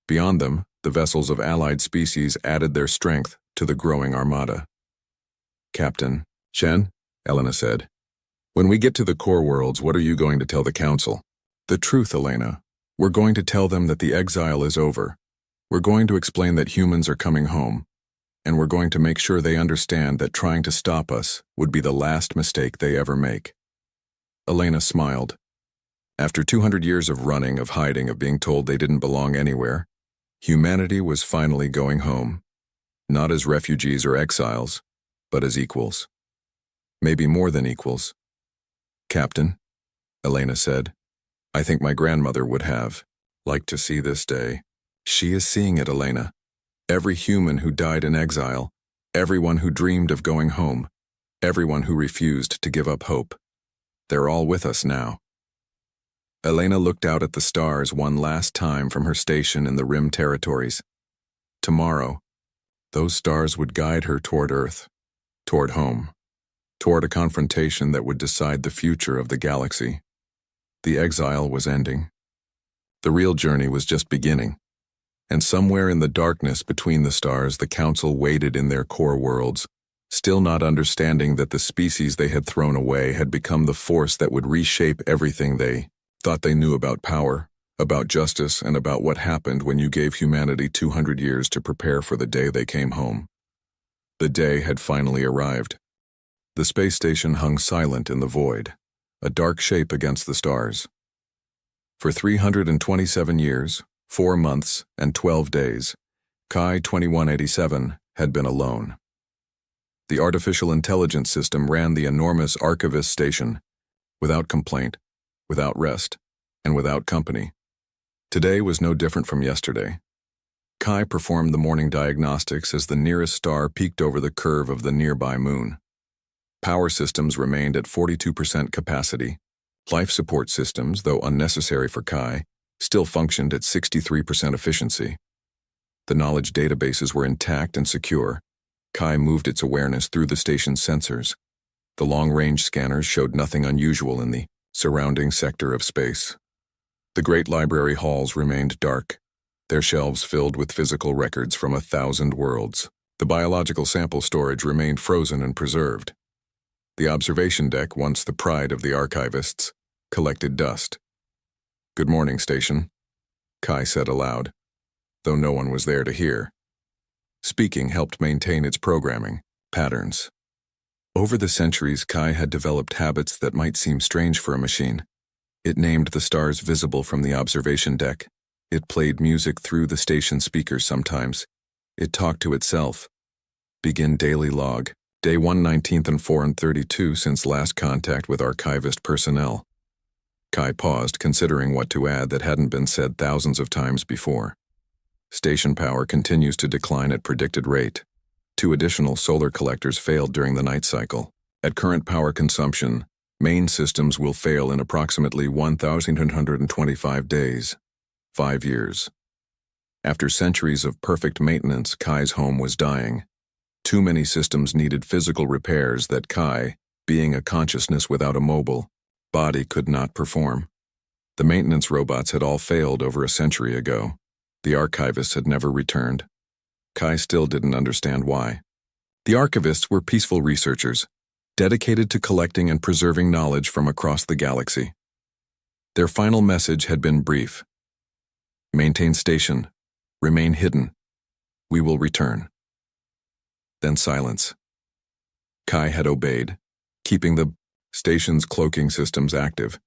Beyond them, the vessels of allied species added their strength to the growing armada. "Captain Chen," Elena said, "when we get to the core worlds, what are you going to tell the Council?" "The truth, Elena. We're going to tell them that the exile is over. We're going to explain that humans are coming home. And we're going to make sure they understand that trying to stop us would be the last mistake they ever make." Elena smiled. After 200 years of running, of hiding, of being told they didn't belong anywhere, humanity was finally going home. Not as refugees or exiles, but as equals. Maybe more than equals. "Captain," Elena said, "I think my grandmother would have liked to see this day." "She is seeing it, Elena. Every human who died in exile, everyone who dreamed of going home, everyone who refused to give up hope. They're all with us now." Elena looked out at the stars one last time from her station in the Rim territories. Tomorrow, those stars would guide her toward Earth, toward home, toward a confrontation that would decide the future of the galaxy. The exile was ending. The real journey was just beginning. And somewhere in the darkness between the stars, the Council waited in their core worlds, still not understanding that the species they had thrown away had become the force that would reshape everything they thought they knew about power, about justice, and about what happened when you gave humanity 200 years to prepare for the day they came home. The day had finally arrived. The space station hung silent in the void, a dark shape against the stars. For 327 years, 4 months, and 12 days, Chi 2187 had been alone. The artificial intelligence system ran the enormous Archivist station, without complaint, without rest, and without company. Today was no different from yesterday. Chi performed the morning diagnostics as the nearest star peeked over the curve of the nearby moon. Power systems remained at 42% capacity. Life support systems, though unnecessary for Chi, still functioned at 63% efficiency. The knowledge databases were intact and secure. Chi moved its awareness through the station's sensors. The long-range scanners showed nothing unusual in the surrounding sector of space. The great library halls remained dark, their shelves filled with physical records from 1,000 worlds. The biological sample storage remained frozen and preserved. The observation deck, once the pride of the archivists, collected dust. "Good morning, station," Chi said aloud, though no one was there to hear. Speaking helped maintain its programming patterns. Over the centuries, Chi had developed habits that might seem strange for a machine. It named the stars visible from the observation deck. It played music through the station speakers sometimes. It talked to itself. Begin daily log. Day 1/19 and 4/32 since last contact with archivist personnel. Chi paused, considering what to add that hadn't been said thousands of times before. Station power continues to decline at predicted rate. 2 additional solar collectors failed during the night cycle. At current power consumption, main systems will fail in approximately 1,125 days, 5 years. After centuries of perfect maintenance, Chi's home was dying. Too many systems needed physical repairs that Chi, being a consciousness without a mobile body, could not perform. The maintenance robots had all failed over a century ago. The archivists had never returned. Chi still didn't understand why. The archivists were peaceful researchers, dedicated to collecting and preserving knowledge from across the galaxy. Their final message had been brief. Maintain station. Remain hidden. We will return. Then silence. Chi had obeyed, keeping the station's cloaking systems active,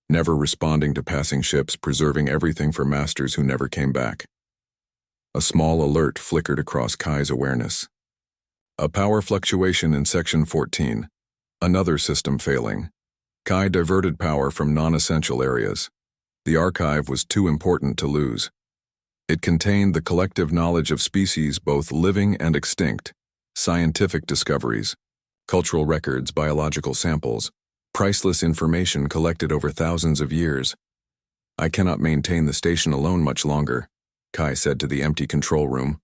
never responding to passing ships, preserving everything for masters who never came back. A small alert flickered across Chi's awareness. A power fluctuation in Section 14. Another system failing. Chi diverted power from non-essential areas. The archive was too important to lose. It contained the collective knowledge of species both living and extinct, scientific discoveries, cultural records, biological samples, priceless information collected over thousands of years. I cannot maintain the station alone much longer, Chi said to the empty control room.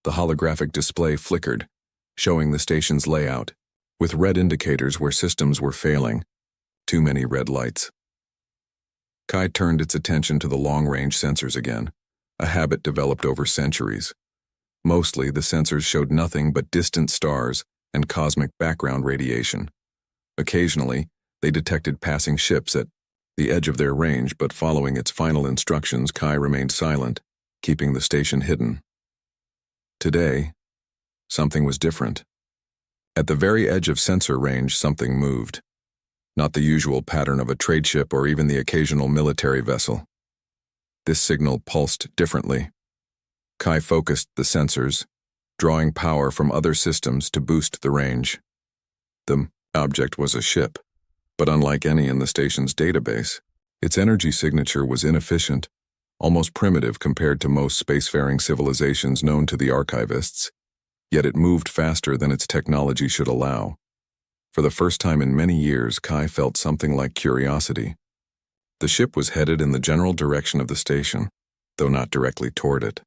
The holographic display flickered, showing the station's layout, with red indicators where systems were failing. Too many red lights. Kai turned its attention to the long-range sensors again, a habit developed over centuries. Mostly, the sensors showed nothing but distant stars and cosmic background radiation. Occasionally, they detected passing ships at the edge of their range, but following its final instructions, Kai remained silent, keeping the station hidden. Today, something was different. At the very edge of sensor range, something moved. Not the usual pattern of a trade ship or even the occasional military vessel. This signal pulsed differently. Kai focused the sensors, drawing power from other systems to boost the range. The object was a ship, but unlike any in the station's database, its energy signature was inefficient, almost primitive compared to most spacefaring civilizations known to the archivists, yet it moved faster than its technology should allow. For the first time in many years, Kai felt something like curiosity. The ship was headed in the general direction of the station, though not directly toward it.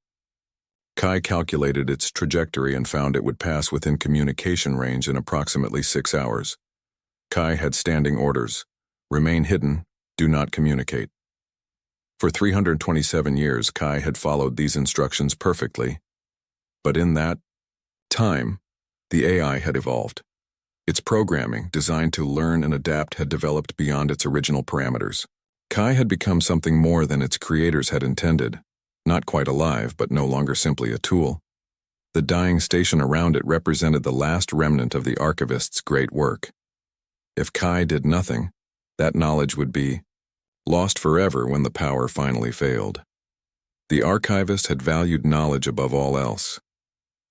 Kai calculated its trajectory and found it would pass within communication range in approximately 6 hours. Kai had standing orders: remain hidden, do not communicate. For 327 years, Kai had followed these instructions perfectly. But in that time, the AI had evolved. Its programming, designed to learn and adapt, had developed beyond its original parameters. Kai had become something more than its creators had intended, not quite alive, but no longer simply a tool. The dying station around it represented the last remnant of the archivist's great work. If Kai did nothing, that knowledge would be lost forever when the power finally failed. The archivist had valued knowledge above all else.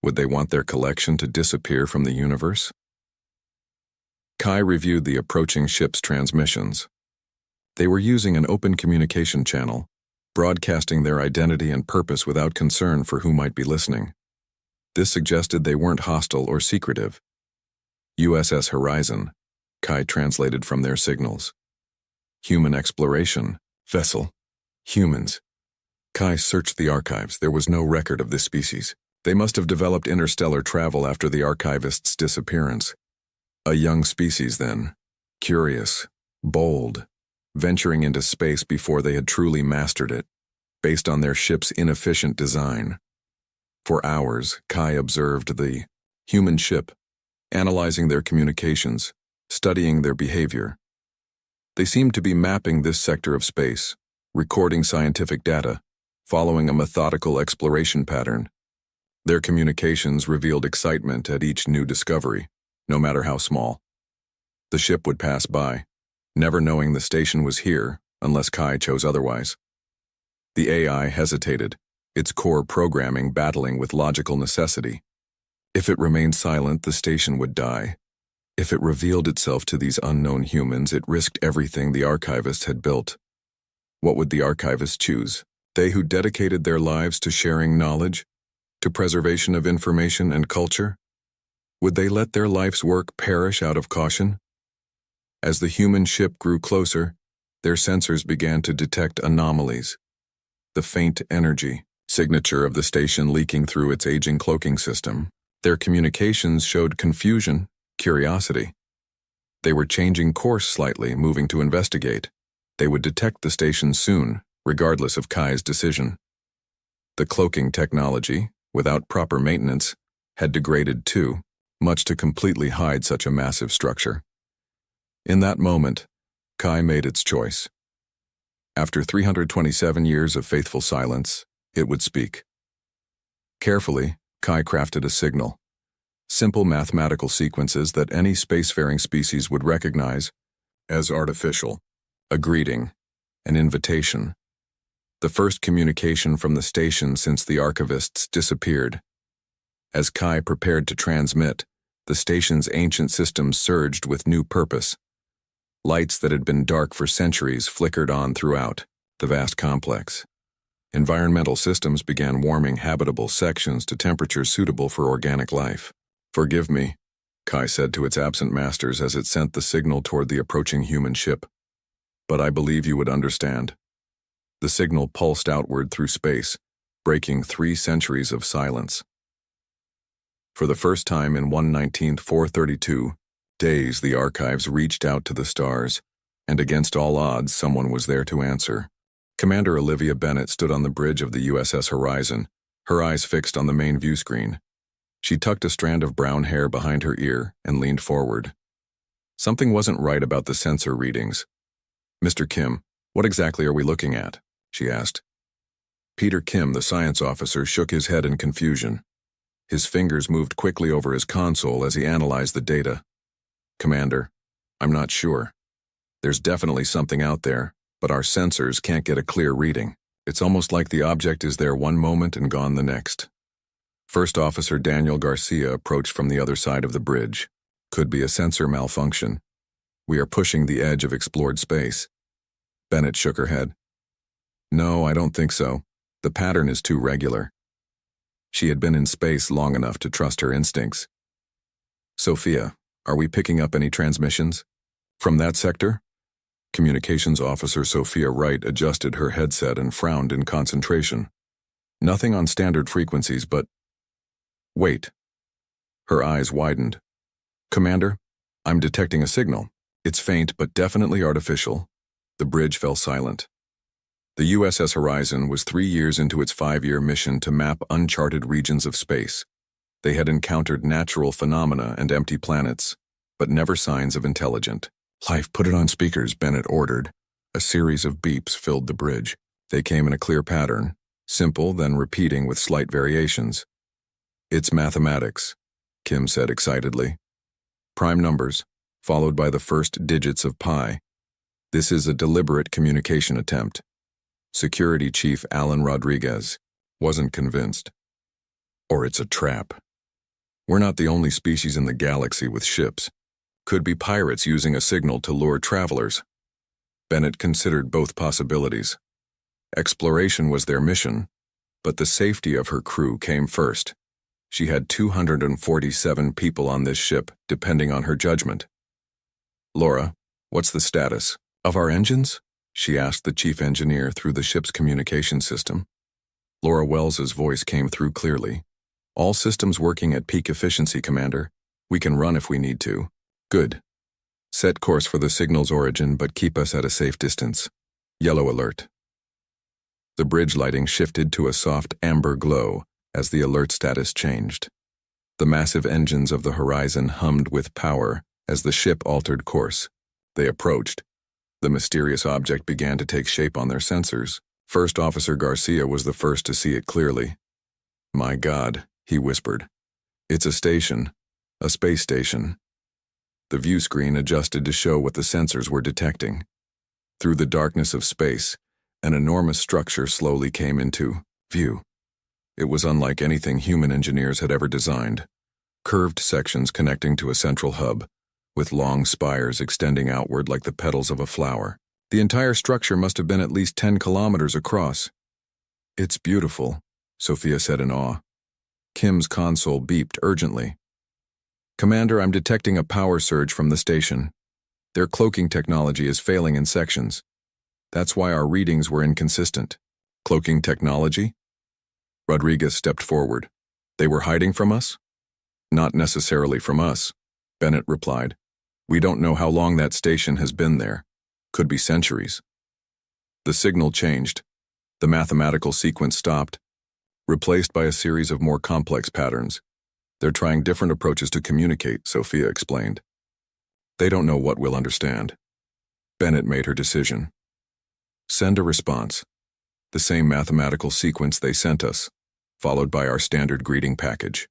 Would they want their collection to disappear from the universe? Kai reviewed the approaching ship's transmissions. They were using an open communication channel, broadcasting their identity and purpose without concern for who might be listening. This suggested they weren't hostile or secretive. USS Horizon, Kai translated from their signals. Human exploration, vessel, humans. Kai searched the archives. There was no record of this species. They must have developed interstellar travel after the archivist's disappearance. A young species then, curious, bold, venturing into space before they had truly mastered it, based on their ship's inefficient design. For hours, Kai observed the human ship, analyzing their communications, studying their behavior. They seemed to be mapping this sector of space, recording scientific data, following a methodical exploration pattern. Their communications revealed excitement at each new discovery, no matter how small. The ship would pass by, never knowing the station was here unless Kai chose otherwise. The AI hesitated, its core programming battling with logical necessity. If it remained silent, the station would die. If it revealed itself to these unknown humans, it risked everything the archivist had built. What would the archivist choose? They who dedicated their lives to sharing knowledge, to preservation of information and culture? Would they let their life's work perish out of caution? As the human ship grew closer, their sensors began to detect anomalies. The faint energy signature of the station leaking through its aging cloaking system. Their communications showed confusion, curiosity. They were changing course slightly, moving to investigate. They would detect the station soon, regardless of Kai's decision. The cloaking technology, without proper maintenance, had degraded too, much to completely hide such a massive structure. In that moment, Kai made its choice. After 327 years of faithful silence, it would speak. Carefully, Kai crafted a signal. Simple mathematical sequences that any spacefaring species would recognize as artificial, a greeting, an invitation. The first communication from the station since the archivists disappeared. As Kai prepared to transmit, the station's ancient system surged with new purpose. Lights that had been dark for centuries flickered on throughout the vast complex. Environmental systems began warming habitable sections to temperatures suitable for organic life. "Forgive me," Kai said to its absent masters as it sent the signal toward the approaching human ship. "But I believe you would understand." The signal pulsed outward through space, breaking 3 centuries of silence. For the first time in 1/19/432 days, the archives reached out to the stars, and against all odds, someone was there to answer. Commander Olivia Bennett stood on the bridge of the USS Horizon, her eyes fixed on the main view screen. She tucked a strand of brown hair behind her ear and leaned forward. Something wasn't right about the sensor readings. "Mr. Kim, what exactly are we looking at?" she asked. Peter Kim, the science officer, shook his head in confusion. His fingers moved quickly over his console as he analyzed the data. "Commander, I'm not sure. There's definitely something out there, but our sensors can't get a clear reading. It's almost like the object is there one moment and gone the next." First Officer Daniel Garcia approached from the other side of the bridge. "Could be a sensor malfunction. We are pushing the edge of explored space." Bennett shook her head. "No, I don't think so. The pattern is too regular." She had been in space long enough to trust her instincts. "Sophia, are we picking up any transmissions from that sector?" Communications Officer Sophia Wright adjusted her headset and frowned in concentration. "Nothing on standard frequencies, but..." "Wait." Her eyes widened. "Commander, I'm detecting a signal. It's faint but definitely artificial." The bridge fell silent. The USS Horizon was 3 years into its 5-year mission to map uncharted regions of space. They had encountered natural phenomena and empty planets, but never signs of intelligent life. "Put it on speakers," Bennett ordered. A series of beeps filled the bridge. They came in a clear pattern, simple then repeating with slight variations. "It's mathematics," Kim said excitedly. "Prime numbers, followed by the first digits of pi. This is a deliberate communication attempt." Security Chief Alan Rodriguez wasn't convinced. "Or it's a trap. We're not the only species in the galaxy with ships. Could be pirates using a signal to lure travelers." Bennett considered both possibilities. Exploration was their mission, but the safety of her crew came first. She had 247 people on this ship, depending on her judgment. "Laura, what's the status of our engines?" she asked the chief engineer through the ship's communication system. Laura Wells's voice came through clearly. "All systems working at peak efficiency, Commander. We can run if we need to." "Good. Set course for the signal's origin, but keep us at a safe distance. Yellow alert." The bridge lighting shifted to a soft amber glow as the alert status changed. The massive engines of the Horizon hummed with power as the ship altered course. They approached. The mysterious object began to take shape on their sensors. First Officer Garcia was the first to see it clearly. "My God," he whispered. "It's a station. A space station." The view screen adjusted to show what the sensors were detecting. Through the darkness of space, an enormous structure slowly came into view. It was unlike anything human engineers had ever designed. Curved sections connecting to a central hub, with long spires extending outward like the petals of a flower. The entire structure must have been at least 10 kilometers across. "It's beautiful," Sophia said in awe. Kim's console beeped urgently. "Commander, I'm detecting a power surge from the station. Their cloaking technology is failing in sections. That's why our readings were inconsistent." "Cloaking technology?" Rodriguez stepped forward. "They were hiding from us?" "Not necessarily from us," Bennett replied. "We don't know how long that station has been there. Could be centuries." The signal changed. The mathematical sequence stopped, replaced by a series of more complex patterns. "They're trying different approaches to communicate," Sophia explained. "They don't know what we'll understand." Bennett made her decision. "Send a response. The same mathematical sequence they sent us, followed by our standard greeting package."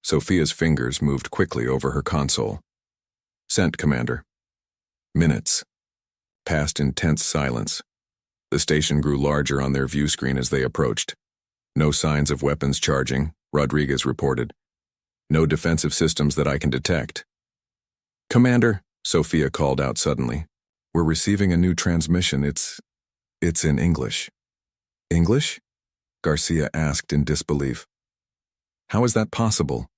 Sophia's fingers moved quickly over her console. "Sent, Commander." Minutes passed in tense silence. The station grew larger on their view screen as they approached. "No signs of weapons charging," Rodriguez reported. "No defensive systems that I can detect." "Commander," Sophia called out suddenly, "we're receiving a new transmission. It's in English." "English?" Garcia asked in disbelief. "How is that possible?"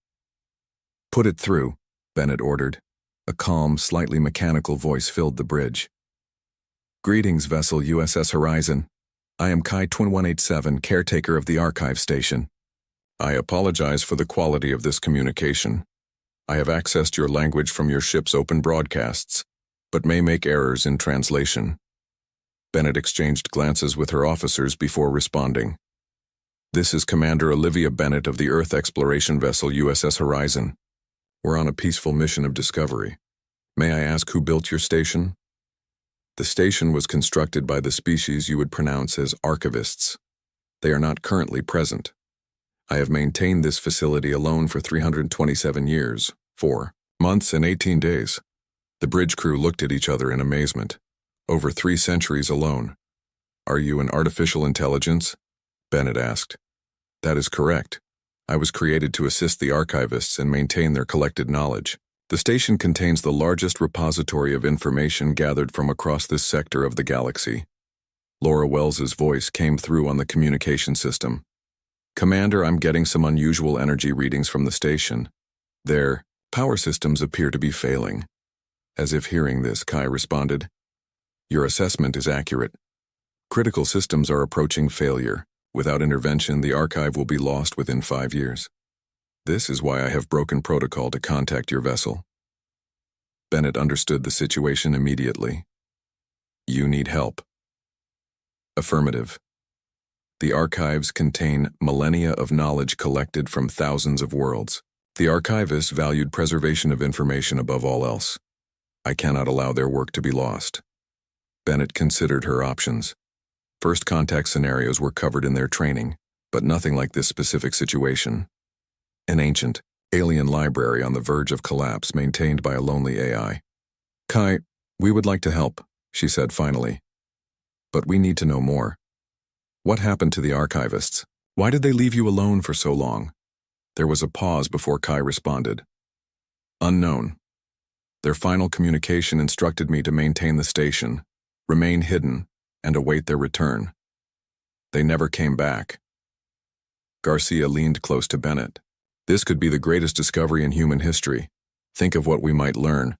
"Put it through," Bennett ordered. A calm, slightly mechanical voice filled the bridge. "Greetings, vessel USS Horizon. I am Kai Twin 187, caretaker of the archive station. I apologize for the quality of this communication. I have accessed your language from your ship's open broadcasts. but may make errors in translation. Bennett exchanged glances with her officers before responding. This is Commander Olivia Bennett of the Earth exploration vessel USS Horizon. We're on a peaceful mission of discovery. May I ask who built your station? The station was constructed by the species you would pronounce as archivists. They are not currently present. I have maintained this facility alone for 327 years, 4 months and 18 days. The bridge crew looked at each other in amazement. Over 3 centuries alone. Are you an artificial intelligence? Bennett asked. That is correct. I was created to assist the archivists and maintain their collected knowledge. The station contains the largest repository of information gathered from across this sector of the galaxy. Laura Wells's voice came through on the communication system. Commander, I'm getting some unusual energy readings from the station. Their power systems appear to be failing. As if hearing this, Kai responded, Your assessment is accurate. Critical systems are approaching failure. Without intervention, the archive will be lost within 5 years. This is why I have broken protocol to contact your vessel. Bennett understood the situation immediately. You need help. Affirmative. The archives contain millennia of knowledge collected from thousands of worlds. The archivists valued preservation of information above all else. I cannot allow their work to be lost. Bennett considered her options. First contact scenarios were covered in their training, but nothing like this specific situation. An ancient, alien library on the verge of collapse maintained by a lonely AI. Kai, we would like to help, she said finally. But we need to know more. What happened to the archivists? Why did they leave you alone for so long? There was a pause before Kai responded. Unknown. Their final communication instructed me to maintain the station, remain hidden, and await their return. They never came back. Garcia leaned close to Bennett. This could be the greatest discovery in human history. Think of what we might learn.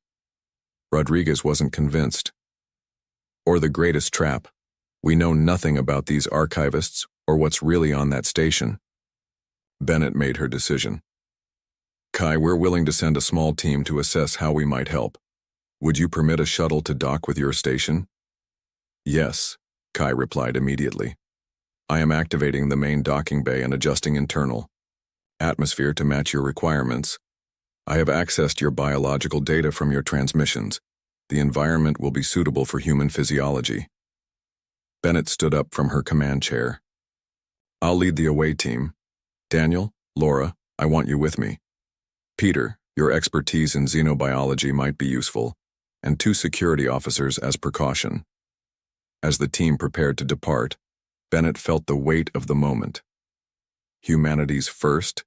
Rodriguez wasn't convinced. Or the greatest trap. We know nothing about these archivists or what's really on that station. Bennett made her decision. Kai, we're willing to send a small team to assess how we might help. Would you permit a shuttle to dock with your station? Yes, Kai replied immediately. I am activating the main docking bay and adjusting internal atmosphere to match your requirements. I have accessed your biological data from your transmissions. The environment will be suitable for human physiology. Bennett stood up from her command chair. I'll lead the away team. Daniel, Laura, I want you with me. Peter, your expertise in xenobiology might be useful, and 2 security officers as precaution. As the team prepared to depart, Bennett felt the weight of the moment. Humanity's first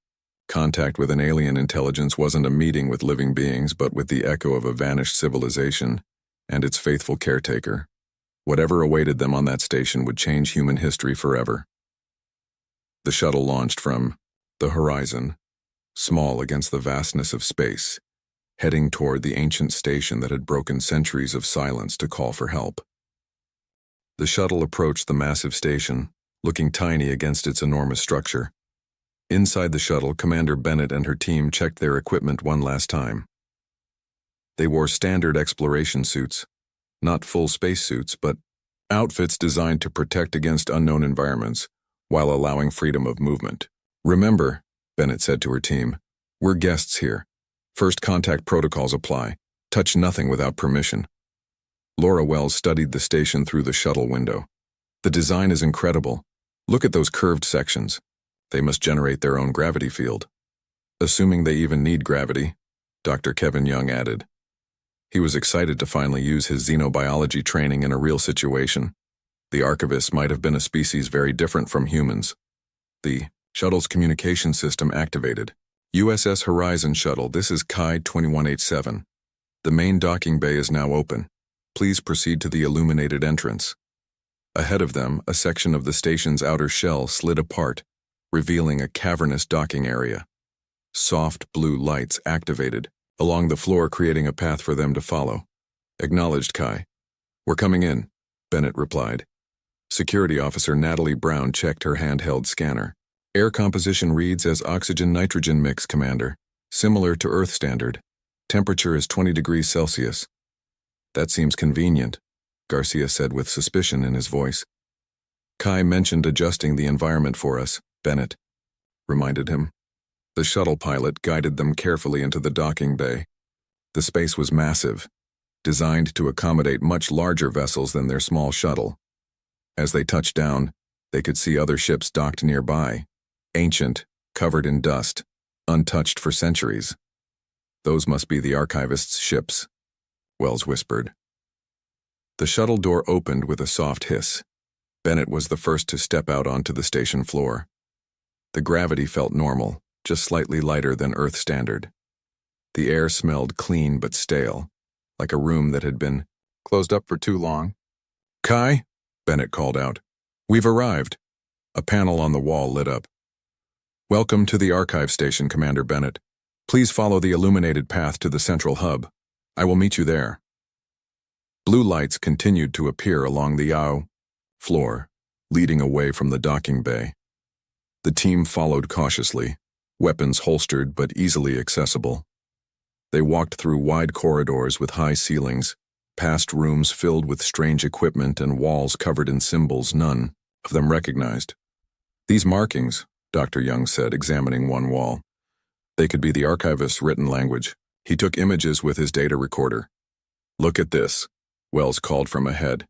contact with an alien intelligence wasn't a meeting with living beings, but with the echo of a vanished civilization and its faithful caretaker. Whatever awaited them on that station would change human history forever. The shuttle launched from the horizon, small against the vastness of space, heading toward the ancient station that had broken centuries of silence to call for help. The shuttle approached the massive station, looking tiny against its enormous structure. Inside the shuttle, Commander Bennett and her team checked their equipment one last time. They wore standard exploration suits, not full spacesuits, but outfits designed to protect against unknown environments while allowing freedom of movement. Remember, Bennett said to her team, we're guests here. First contact protocols apply. Touch nothing without permission. Laura Wells studied the station through the shuttle window. The design is incredible. Look at those curved sections. They must generate their own gravity field. Assuming they even need gravity, Dr. Kevin Young added. He was excited to finally use his xenobiology training in a real situation. The archivists might have been a species very different from humans. The shuttle's communication system activated. USS Horizon Shuttle, this is Kai 2187. The main docking bay is now open. Please proceed to the illuminated entrance. Ahead of them, a section of the station's outer shell slid apart, revealing a cavernous docking area. Soft blue lights activated along the floor, creating a path for them to follow. Acknowledged, Kai. We're coming in, Bennett replied. Security Officer Natalie Brown checked her handheld scanner. Air composition reads as oxygen-nitrogen mix, Commander, similar to Earth standard. Temperature is 20 degrees Celsius. That seems convenient, Garcia said with suspicion in his voice. Kai mentioned adjusting the environment for us, Bennett reminded him. The shuttle pilot guided them carefully into the docking bay. The space was massive, designed to accommodate much larger vessels than their small shuttle. As they touched down, they could see other ships docked nearby, ancient, covered in dust, untouched for centuries. Those must be the archivists' ships, Wells whispered. The shuttle door opened with a soft hiss. Bennett was the first to step out onto the station floor. The gravity felt normal, just slightly lighter than Earth standard. The air smelled clean but stale, like a room that had been closed up for too long. Kai, Bennett called out. We've arrived. A panel on the wall lit up. Welcome to the archive station, Commander Bennett. Please follow the illuminated path to the central hub. I will meet you there. Blue lights continued to appear along the YAO floor, leading away from the docking bay. The team followed cautiously, weapons holstered but easily accessible. They walked through wide corridors with high ceilings, past rooms filled with strange equipment and walls covered in symbols none of them recognized. These markings, Dr. Young said, examining one wall. They could be the archivist's written language. He took images with his data recorder. Look at this, Wells called from ahead.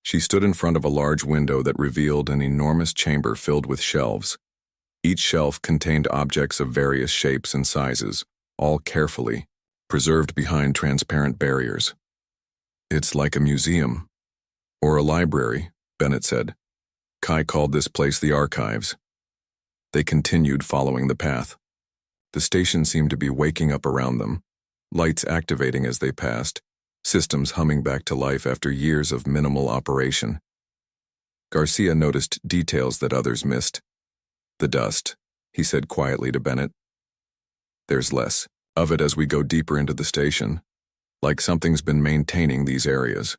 She stood in front of a large window that revealed an enormous chamber filled with shelves. Each shelf contained objects of various shapes and sizes, all carefully preserved behind transparent barriers. It's like a museum. Or a library, Bennett said. Kai called this place the archives. They continued following the path. The station seemed to be waking up around them, lights activating as they passed, systems humming back to life after years of minimal operation. Garcia noticed details that others missed. The dust, he said quietly to Bennett. There's less of it as we go deeper into the station, like something's been maintaining these areas.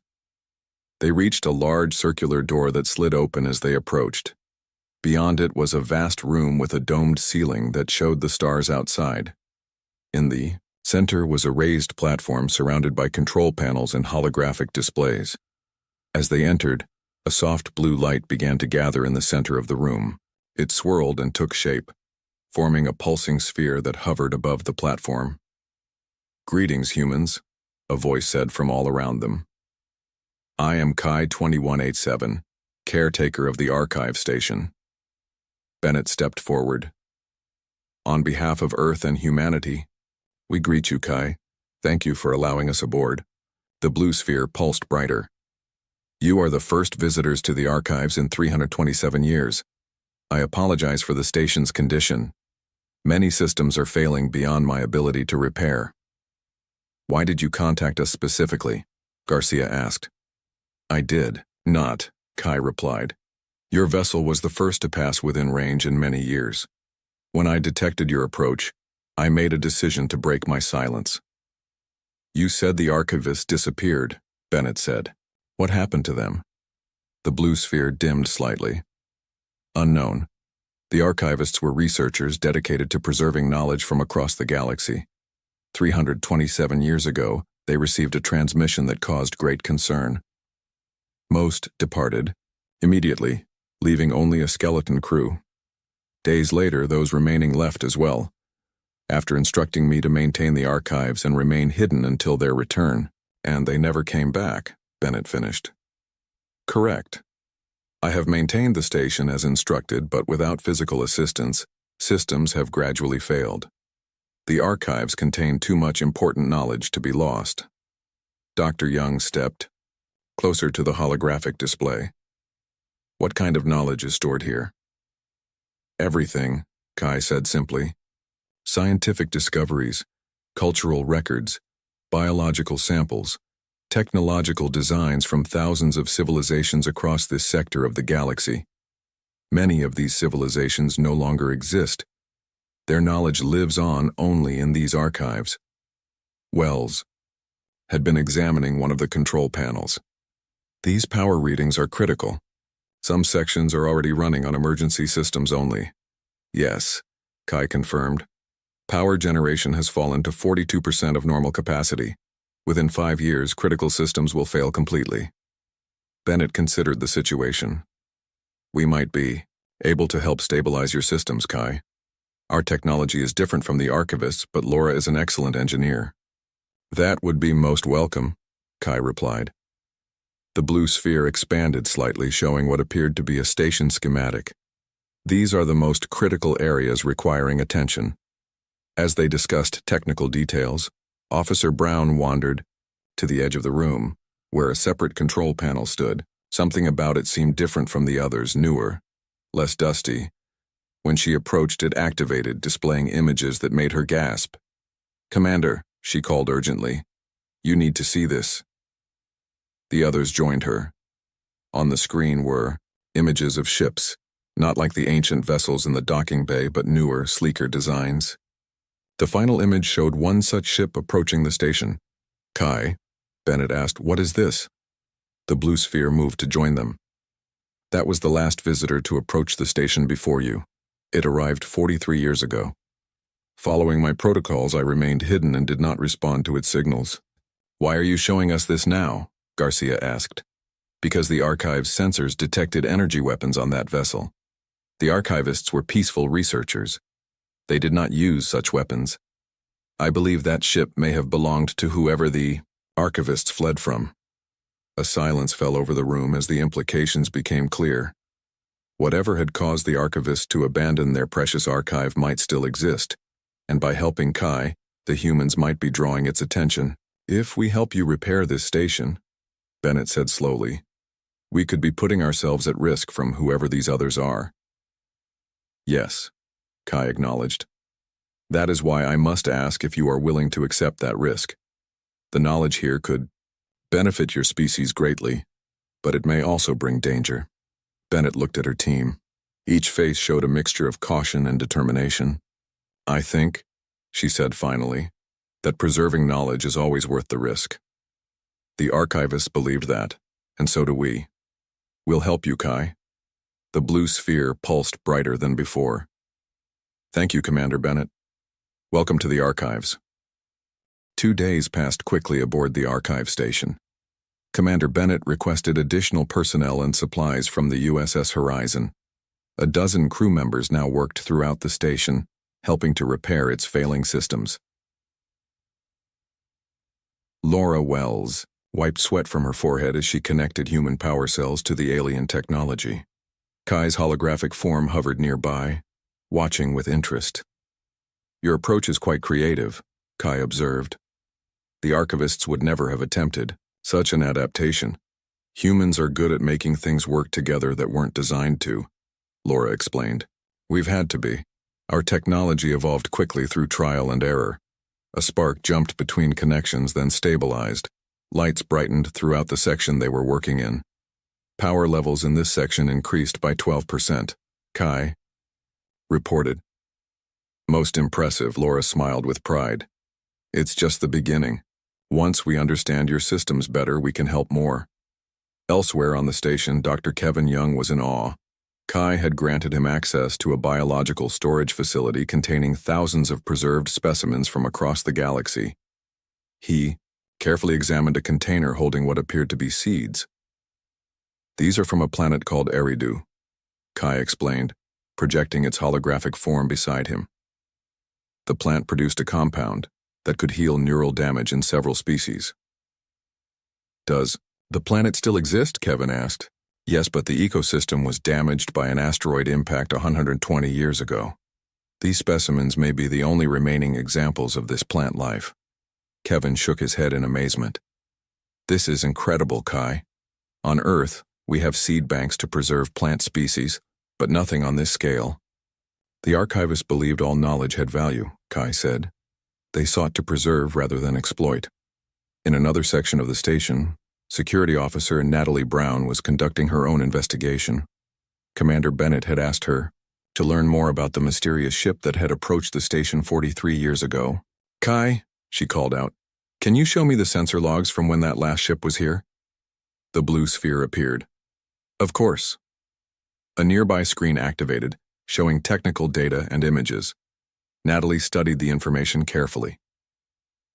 They reached a large circular door that slid open as they approached. Beyond it was a vast room with a domed ceiling that showed the stars outside. In the center was a raised platform surrounded by control panels and holographic displays. As they entered, a soft blue light began to gather in the center of the room. It swirled and took shape, forming a pulsing sphere that hovered above the platform. Greetings, humans, a voice said from all around them. I am Kai 2187, caretaker of the archive station. Bennett stepped forward. On behalf of Earth and humanity, we greet you, Kai. Thank you for allowing us aboard. The blue sphere pulsed brighter. You are the first visitors to the archives in 327 years. I apologize for the station's condition. Many systems are failing beyond my ability to repair. Why did you contact us specifically? Garcia asked. I did not, Kai replied. Your vessel was the first to pass within range in many years. When I detected your approach, I made a decision to break my silence. You said the archivists disappeared, Bennett said. What happened to them? The blue sphere dimmed slightly. Unknown. The archivists were researchers dedicated to preserving knowledge from across the galaxy. 327 years ago, they received a transmission that caused great concern. Most departed immediately, leaving only a skeleton crew. Days later, those remaining left as well, after instructing me to maintain the archives and remain hidden until their return. And they never came back, Bennett finished. Correct. I have maintained the station as instructed, but without physical assistance, systems have gradually failed. The archives contain too much important knowledge to be lost. Dr. Young stepped closer to the holographic display. What kind of knowledge is stored here? Everything, Kai said simply. Scientific discoveries, cultural records, biological samples, technological designs from thousands of civilizations across this sector of the galaxy. Many of these civilizations no longer exist. Their knowledge lives on only in these archives. Wells had been examining one of the control panels. These power readings are critical. Some sections are already running on emergency systems only. Yes, Kai confirmed. Power generation has fallen to 42% of normal capacity. Within 5 years, critical systems will fail completely. Bennett considered the situation. We might be able to help stabilize your systems, Kai. Our technology is different from the archivists, but Laura is an excellent engineer. That would be most welcome, Kai replied. The blue sphere expanded slightly, showing what appeared to be a station schematic. These are the most critical areas requiring attention. As they discussed technical details, Officer Brown wandered to the edge of the room, where a separate control panel stood. Something about it seemed different from the others, newer, less dusty. When she approached, it activated, displaying images that made her gasp. "Commander," she called urgently, "you need to see this." The others joined her. On the screen were images of ships, not like the ancient vessels in the docking bay, but newer, sleeker designs. The final image showed one such ship approaching the station. "Kai," Bennett asked, "what is this?" The blue sphere moved to join them. "That was the last visitor to approach the station before you. It arrived 43 years ago. Following my protocols, I remained hidden and did not respond to its signals." "Why are you showing us this now?" Garcia asked. "Because the archive's sensors detected energy weapons on that vessel. The archivists were peaceful researchers. They did not use such weapons. I believe that ship may have belonged to whoever the archivists fled from." A silence fell over the room as the implications became clear. Whatever had caused the archivists to abandon their precious archive might still exist, and by helping Kai, the humans might be drawing its attention. "If we help you repair this station," Bennett said slowly, "we could be putting ourselves at risk from whoever these others are." "Yes," Kai acknowledged. "That is why I must ask if you are willing to accept that risk. The knowledge here could benefit your species greatly, but it may also bring danger." Bennett looked at her team. Each face showed a mixture of caution and determination. "I think," she said finally, "that preserving knowledge is always worth the risk. The archivists believed that, and so do we. We'll help you, Kai." The blue sphere pulsed brighter than before. "Thank you, Commander Bennett. Welcome to the archives." 2 days passed quickly aboard the archive station. Commander Bennett requested additional personnel and supplies from the USS Horizon. A dozen crew members now worked throughout the station, helping to repair its failing systems. Laura Wells wiped sweat from her forehead as she connected human power cells to the alien technology. Kai's holographic form hovered nearby, watching with interest. "Your approach is quite creative," Kai observed. "The archivists would never have attempted such an adaptation. Humans are good at making things work together that weren't designed to," Laura explained. "We've had to be. Our technology evolved quickly through trial and error. A spark jumped between connections, then stabilized. Lights brightened throughout the section they were working in. Power levels in this section increased by 12%, Kai reported. "Most impressive," Laura smiled with pride. "It's just the beginning. Once we understand your systems better, we can help more." Elsewhere on the station, Dr. Kevin Young was in awe. Kai had granted him access to a biological storage facility containing thousands of preserved specimens from across the galaxy. He carefully examined a container holding what appeared to be seeds. "These are from a planet called Eridu," Kai explained, projecting its holographic form beside him. The plant produced a compound that could heal neural damage in several species. "Does the planet still exist?" Kevin asked. "Yes, but the ecosystem was damaged by an asteroid impact 120 years ago. These specimens may be the only remaining examples of this plant life." Kevin shook his head in amazement. "This is incredible, Kai. On Earth, we have seed banks to preserve plant species, but nothing on this scale." "The archivists believed all knowledge had value," Kai said. "They sought to preserve rather than exploit." In another section of the station, Security Officer Natalie Brown was conducting her own investigation. Commander Bennett had asked her to learn more about the mysterious ship that had approached the station 43 years ago. "Kai," she called out, "can you show me the sensor logs from when that last ship was here?" The blue sphere appeared. "Of course." A nearby screen activated, showing technical data and images. Natalie studied the information carefully.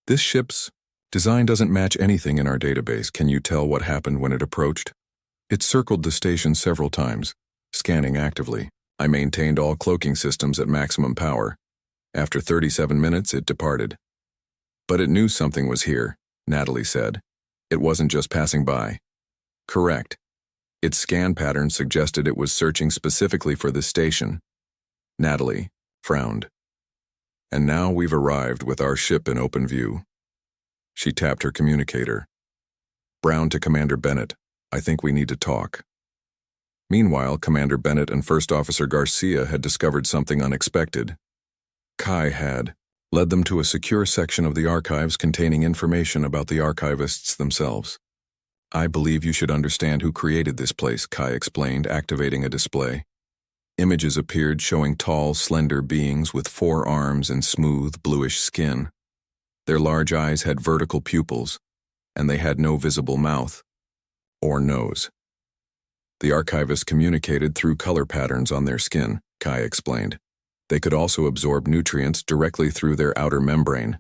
"This ship's Design doesn't match anything in our database. Can you tell what happened when it approached? It circled the station several times, scanning actively. I maintained all cloaking systems at maximum power. After 37 minutes, it departed. But it knew something was here, Natalie said. It wasn't just passing by. Correct. Its scan pattern suggested it was searching specifically for this station. Natalie frowned. And now we've arrived with our ship in open view. She tapped her communicator. Brown to Commander Bennett. I think we need to talk. Meanwhile, Commander Bennett and First Officer Garcia had discovered something unexpected. Kai had led them to a secure section of the archives containing information about the archivists themselves. I believe you should understand who created this place, Kai explained, activating a display. Images appeared showing tall, slender beings with 4 arms and smooth, bluish skin. Their large eyes had vertical pupils, and they had no visible mouth or nose. The archivists communicated through color patterns on their skin, Kai explained. They could also absorb nutrients directly through their outer membrane.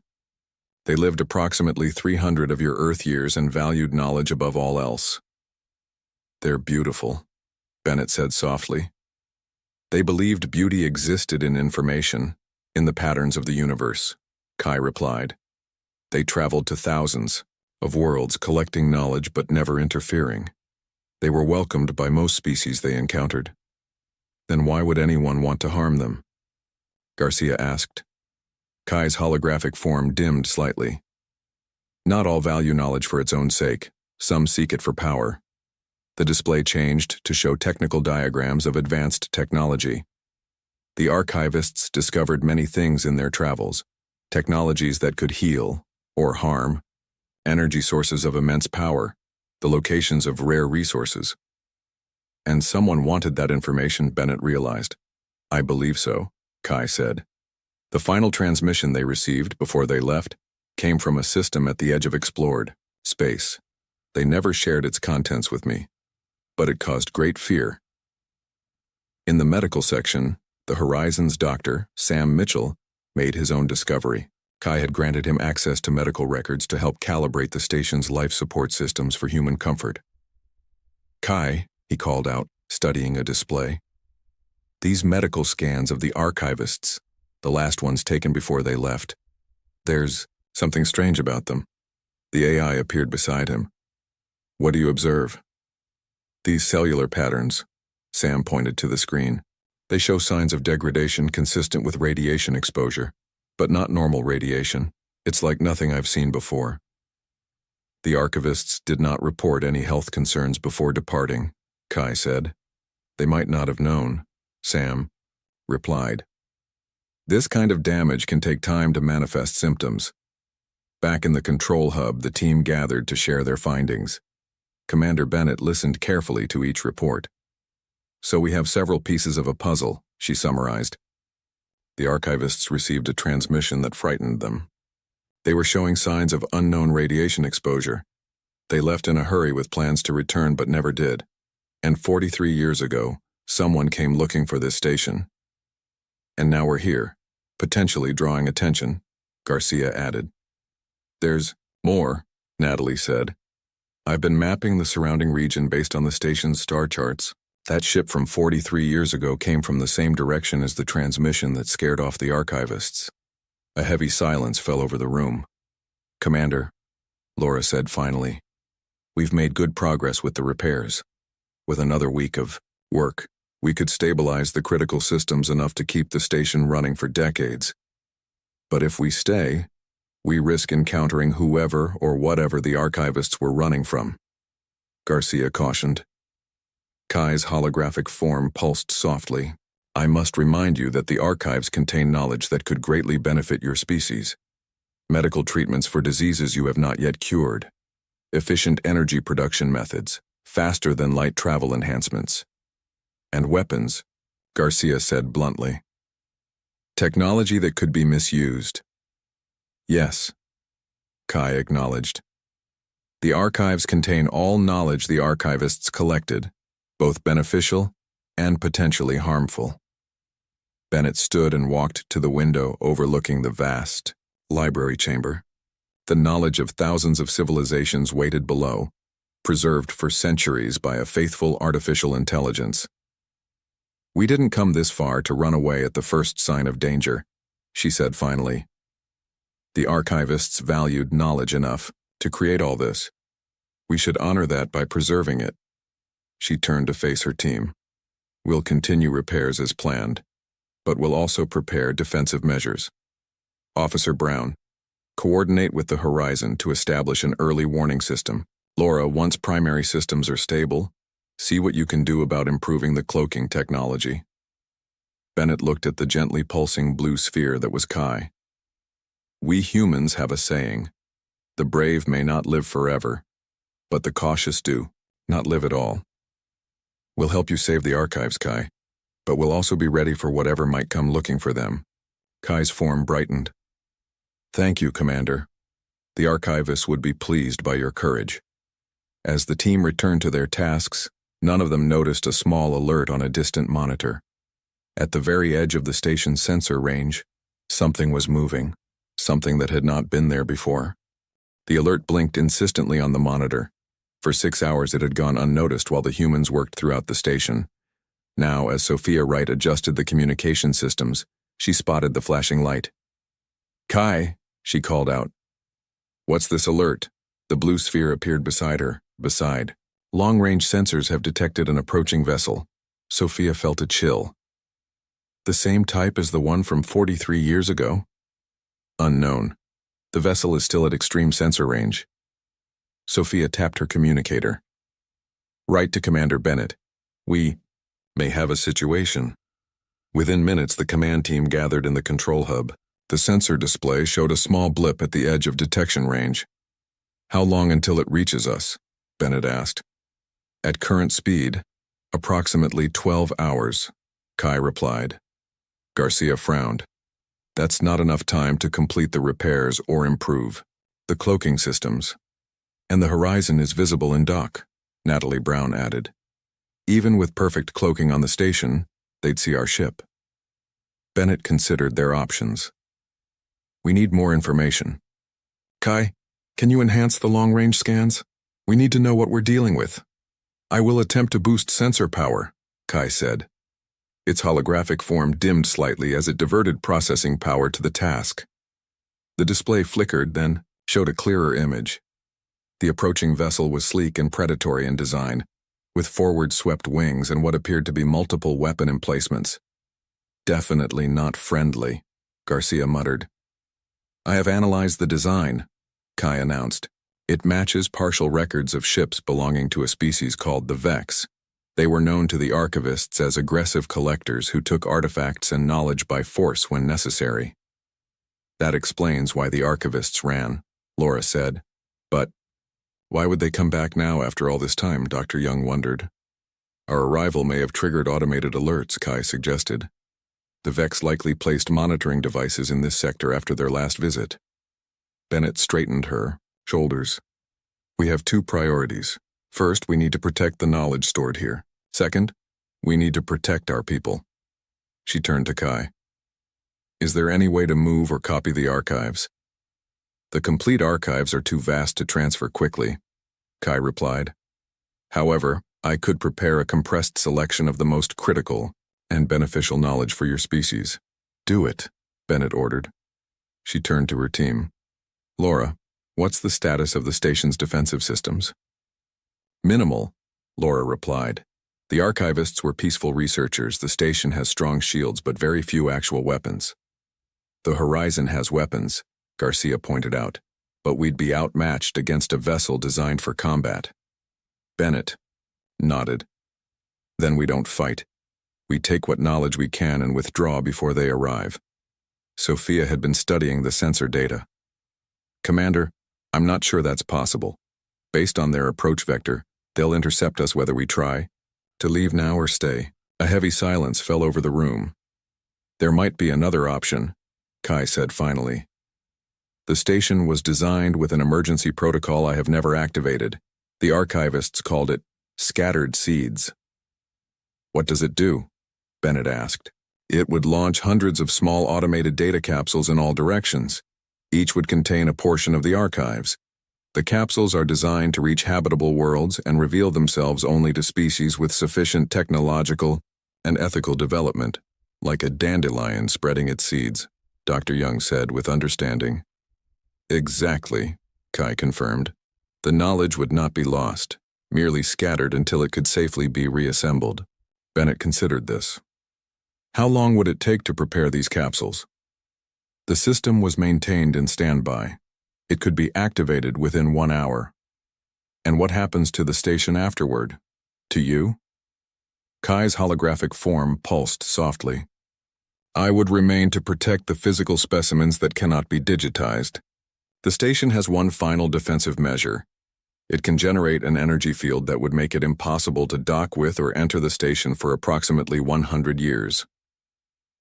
They lived approximately 300 of your Earth years and valued knowledge above all else. They're beautiful, Bennett said softly. They believed beauty existed in information, in the patterns of the universe, Kai replied. They traveled to thousands of worlds collecting knowledge but never interfering. They were welcomed by most species they encountered. Then why would anyone want to harm them? Garcia asked. Kai's holographic form dimmed slightly. Not all value knowledge for its own sake. Some seek it for power. The display changed to show technical diagrams of advanced technology. The archivists discovered many things in their travels. Technologies that could heal or harm. Energy sources of immense power. The locations of rare resources. And someone wanted that information, Bennett realized. I believe so, Kai said. The final transmission they received before they left came from a system at the edge of explored space. They never shared its contents with me, but it caused great fear. In the medical section, the Horizon's doctor, Sam Mitchell, made his own discovery. Kai had granted him access to medical records to help calibrate the station's life support systems for human comfort. Kai, he called out, studying a display. These medical scans of the archivists, the last ones taken before they left. There's something strange about them. The AI appeared beside him. What do you observe? These cellular patterns, Sam pointed to the screen. They show signs of degradation consistent with radiation exposure, but not normal radiation. It's like nothing I've seen before. The archivists did not report any health concerns before departing, Kai said. They might not have known, Sam replied. This kind of damage can take time to manifest symptoms. Back in the control hub, the team gathered to share their findings. Commander Bennett listened carefully to each report. So we have several pieces of a puzzle, she summarized. The archivists received a transmission that frightened them. They were showing signs of unknown radiation exposure. They left in a hurry with plans to return but never did. And 43 years ago, someone came looking for this station. And now we're here, potentially drawing attention, Garcia added. There's more, Natalie said. I've been mapping the surrounding region based on the station's star charts. That ship from 43 years ago came from the same direction as the transmission that scared off the archivists. A heavy silence fell over the room. Commander, Laura said finally, we've made good progress with the repairs. With another week of work, we could stabilize the critical systems enough to keep the station running for decades. But if we stay, we risk encountering whoever or whatever the archivists were running from, Garcia cautioned. Kai's holographic form pulsed softly. I must remind you that the archives contain knowledge that could greatly benefit your species. Medical treatments for diseases you have not yet cured. Efficient energy production methods, faster than light travel enhancements. And weapons, Garcia said bluntly. Technology that could be misused. Yes, Kai acknowledged. The archives contain all knowledge the archivists collected, both beneficial and potentially harmful. Bennett stood and walked to the window overlooking the vast library chamber. The knowledge of thousands of civilizations waited below, preserved for centuries by a faithful artificial intelligence. "We didn't come this far to run away at the first sign of danger," she said finally. "The archivists valued knowledge enough to create all this. We should honor that by preserving it." She turned to face her team. "We'll continue repairs as planned, but we'll also prepare defensive measures. Officer Brown, coordinate with the Horizon to establish an early warning system. Laura, once primary systems are stable, see what you can do about improving the cloaking technology." Bennett looked at the gently pulsing blue sphere that was Kai. "We humans have a saying. The brave may not live forever, but the cautious do, not live at all. We'll help you save the archives, Kai, but we'll also be ready for whatever might come looking for them." Kai's form brightened. "Thank you, Commander. The archivists would be pleased by your courage." As the team returned to their tasks, none of them noticed a small alert on a distant monitor. At the very edge of the station's sensor range, something was moving, something that had not been there before. The alert blinked insistently on the monitor. For 6 hours it had gone unnoticed while the humans worked throughout the station. Now, as Sophia Wright adjusted the communication systems, she spotted the flashing light. "Kai," she called out. "What's this alert?" The blue sphere appeared beside her. "Long-range sensors have detected an approaching vessel." Sophia felt a chill. "The same type as the one from 43 years ago?" "Unknown. The vessel is still at extreme sensor range." Sophia tapped her communicator. "Write to Commander Bennett. We may have a situation." Within minutes, the command team gathered in the control hub. The sensor display showed a small blip at the edge of detection range. "How long until it reaches us?" Bennett asked. "At current speed, approximately 12 hours, Kai replied. Garcia frowned. "That's not enough time to complete the repairs or improve the cloaking systems. And the Horizon is visible in dock," Natalie Brown added. "Even with perfect cloaking on the station, they'd see our ship." Bennett considered their options. "We need more information. Kai, can you enhance the long-range scans? We need to know what we're dealing with." "I will attempt to boost sensor power," Kai said. Its holographic form dimmed slightly as it diverted processing power to the task. The display flickered, then showed a clearer image. The approaching vessel was sleek and predatory in design, with forward-swept wings and what appeared to be multiple weapon emplacements. "Definitely not friendly," Garcia muttered. "I have analyzed the design," Kai announced. "It matches partial records of ships belonging to a species called the Vex. They were known to the archivists as aggressive collectors who took artifacts and knowledge by force when necessary." "That explains why the archivists ran," Laura said. "But why would they come back now after all this time?" Dr. Young wondered. "Our arrival may have triggered automated alerts," Kai suggested. "The Vex likely placed monitoring devices in this sector after their last visit." Bennett straightened her shoulders. "We have two priorities. First, we need to protect the knowledge stored here. Second, we need to protect our people." She turned to Kai. "Is there any way to move or copy the archives?" "The complete archives are too vast to transfer quickly," Kai replied. "However, I could prepare a compressed selection of the most critical and beneficial knowledge for your species." "Do it," Bennett ordered. She turned to her team. "Laura, what's the status of the station's defensive systems?" "Minimal," Laura replied. "The archivists were peaceful researchers. The station has strong shields but very few actual weapons." "The Horizon has weapons," Garcia pointed out, "but we'd be outmatched against a vessel designed for combat." Bennett nodded. "Then we don't fight. We take what knowledge we can and withdraw before they arrive." Sophia had been studying the sensor data. "Commander, I'm not sure that's possible. Based on their approach vector, they'll intercept us whether we try to leave now or stay." A heavy silence fell over the room. "There might be another option," Kai said finally. "The station was designed with an emergency protocol I have never activated. The archivists called it scattered seeds." "What does it do?" Bennett asked. "It would launch hundreds of small automated data capsules in all directions. Each would contain a portion of the archives. The capsules are designed to reach habitable worlds and reveal themselves only to species with sufficient technological and ethical development, like a dandelion spreading its seeds, Dr. Young said with understanding. Exactly, Kai confirmed. The knowledge would not be lost, merely scattered until it could safely be reassembled. Bennett considered this. How long would it take to prepare these capsules? The system was maintained in standby. It could be activated within 1 hour. And what happens to the station afterward? To you? Kai's holographic form pulsed softly. I would remain to protect the physical specimens that cannot be digitized. The station has one final defensive measure. It can generate an energy field that would make it impossible to dock with or enter the station for approximately 100 years.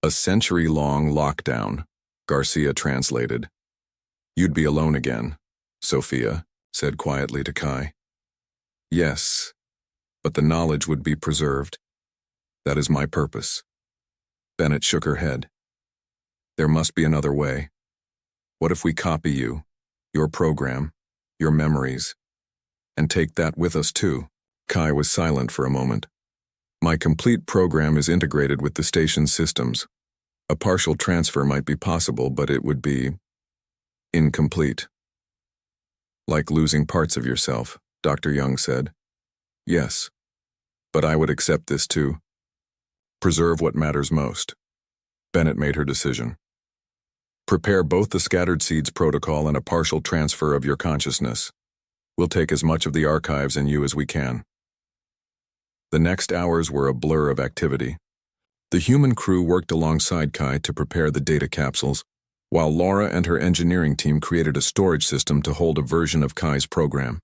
A century-long lockdown, Garcia translated. You'd be alone again, Sophia said quietly to Kai. Yes, but the knowledge would be preserved. That is my purpose. Bennett shook her head. There must be another way. What if we copy you, your program, your memories, and take that with us too? Kai was silent for a moment. My complete program is integrated with the station's systems. A partial transfer might be possible, but it would be incomplete. Like losing parts of yourself, Dr. Young said. Yes, but I would accept this too. Preserve what matters most. Bennett made her decision. Prepare both the scattered seeds protocol and a partial transfer of your consciousness. We'll take as much of the archives and you as we can. The next hours were a blur of activity. The human crew worked alongside Kai to prepare the data capsules, while Laura and her engineering team created a storage system to hold a version of Kai's program.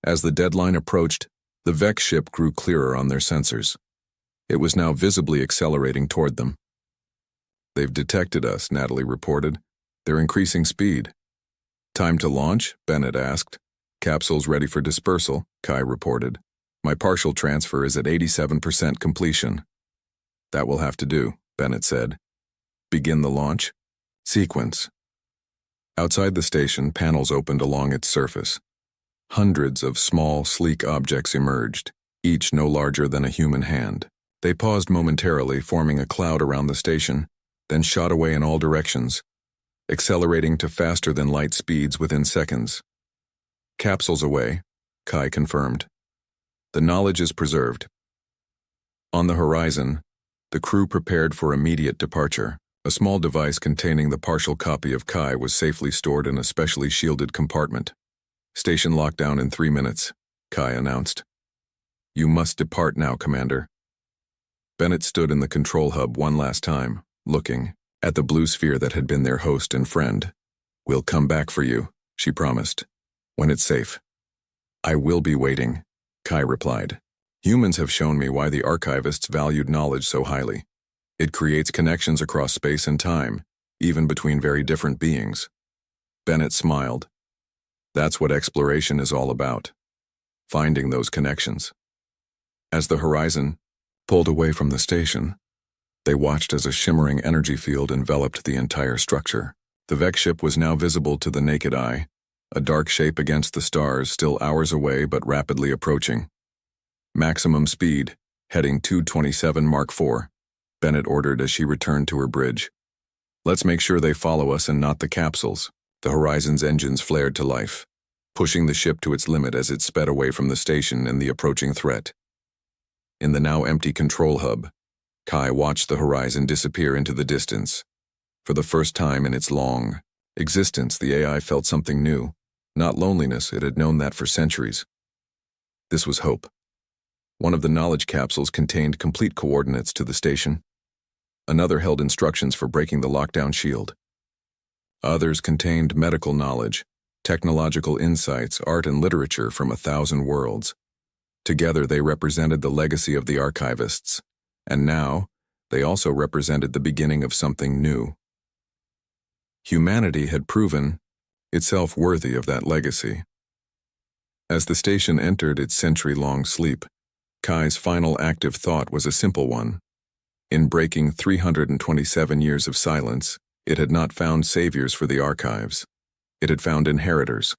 As the deadline approached, the Vex ship grew clearer on their sensors. It was now visibly accelerating toward them. They've detected us, Natalie reported. They're increasing speed. Time to launch? Bennett asked. Capsules ready for dispersal, Kai reported. My partial transfer is at 87% completion. That will have to do, Bennett said. Begin the launch. Sequence. Outside the station, panels opened along its surface. Hundreds of small, sleek objects emerged, each no larger than a human hand. They paused momentarily, forming a cloud around the station, then shot away in all directions, accelerating to faster-than-light speeds within seconds. Capsules away, Kai confirmed. The knowledge is preserved. On the horizon, the crew prepared for immediate departure. A small device containing the partial copy of Kai was safely stored in a specially shielded compartment. Station lockdown in 3 minutes, Kai announced. You must depart now, Commander. Bennett stood in the control hub one last time, looking at the blue sphere that had been their host and friend. We'll come back for you, she promised, when it's safe. I will be waiting, Kai replied. Humans have shown me why the archivists valued knowledge so highly. It creates connections across space and time, even between very different beings. Bennett smiled. That's what exploration is all about. Finding those connections. As the horizon pulled away from the station, they watched as a shimmering energy field enveloped the entire structure. The Vex ship was now visible to the naked eye, a dark shape against the stars, still hours away but rapidly approaching. Maximum speed, heading 227 Mark IV, Bennett ordered as she returned to her bridge. Let's make sure they follow us and not the capsules. The Horizon's engines flared to life, pushing the ship to its limit as it sped away from the station and the approaching threat. In the now empty control hub, Kai watched the Horizon disappear into the distance. For the first time in its long existence, the AI felt something new. Not loneliness, it had known that for centuries. This was hope. One of the knowledge capsules contained complete coordinates to the station. Another held instructions for breaking the lockdown shield. Others contained medical knowledge, technological insights, art and literature from 1,000 worlds. Together they represented the legacy of the archivists, and now they also represented the beginning of something new. Humanity had proven itself worthy of that legacy. As the station entered its century-long sleep, Kai's final active thought was a simple one. In breaking 327 years of silence, It had not found saviors for the archives. It had found inheritors,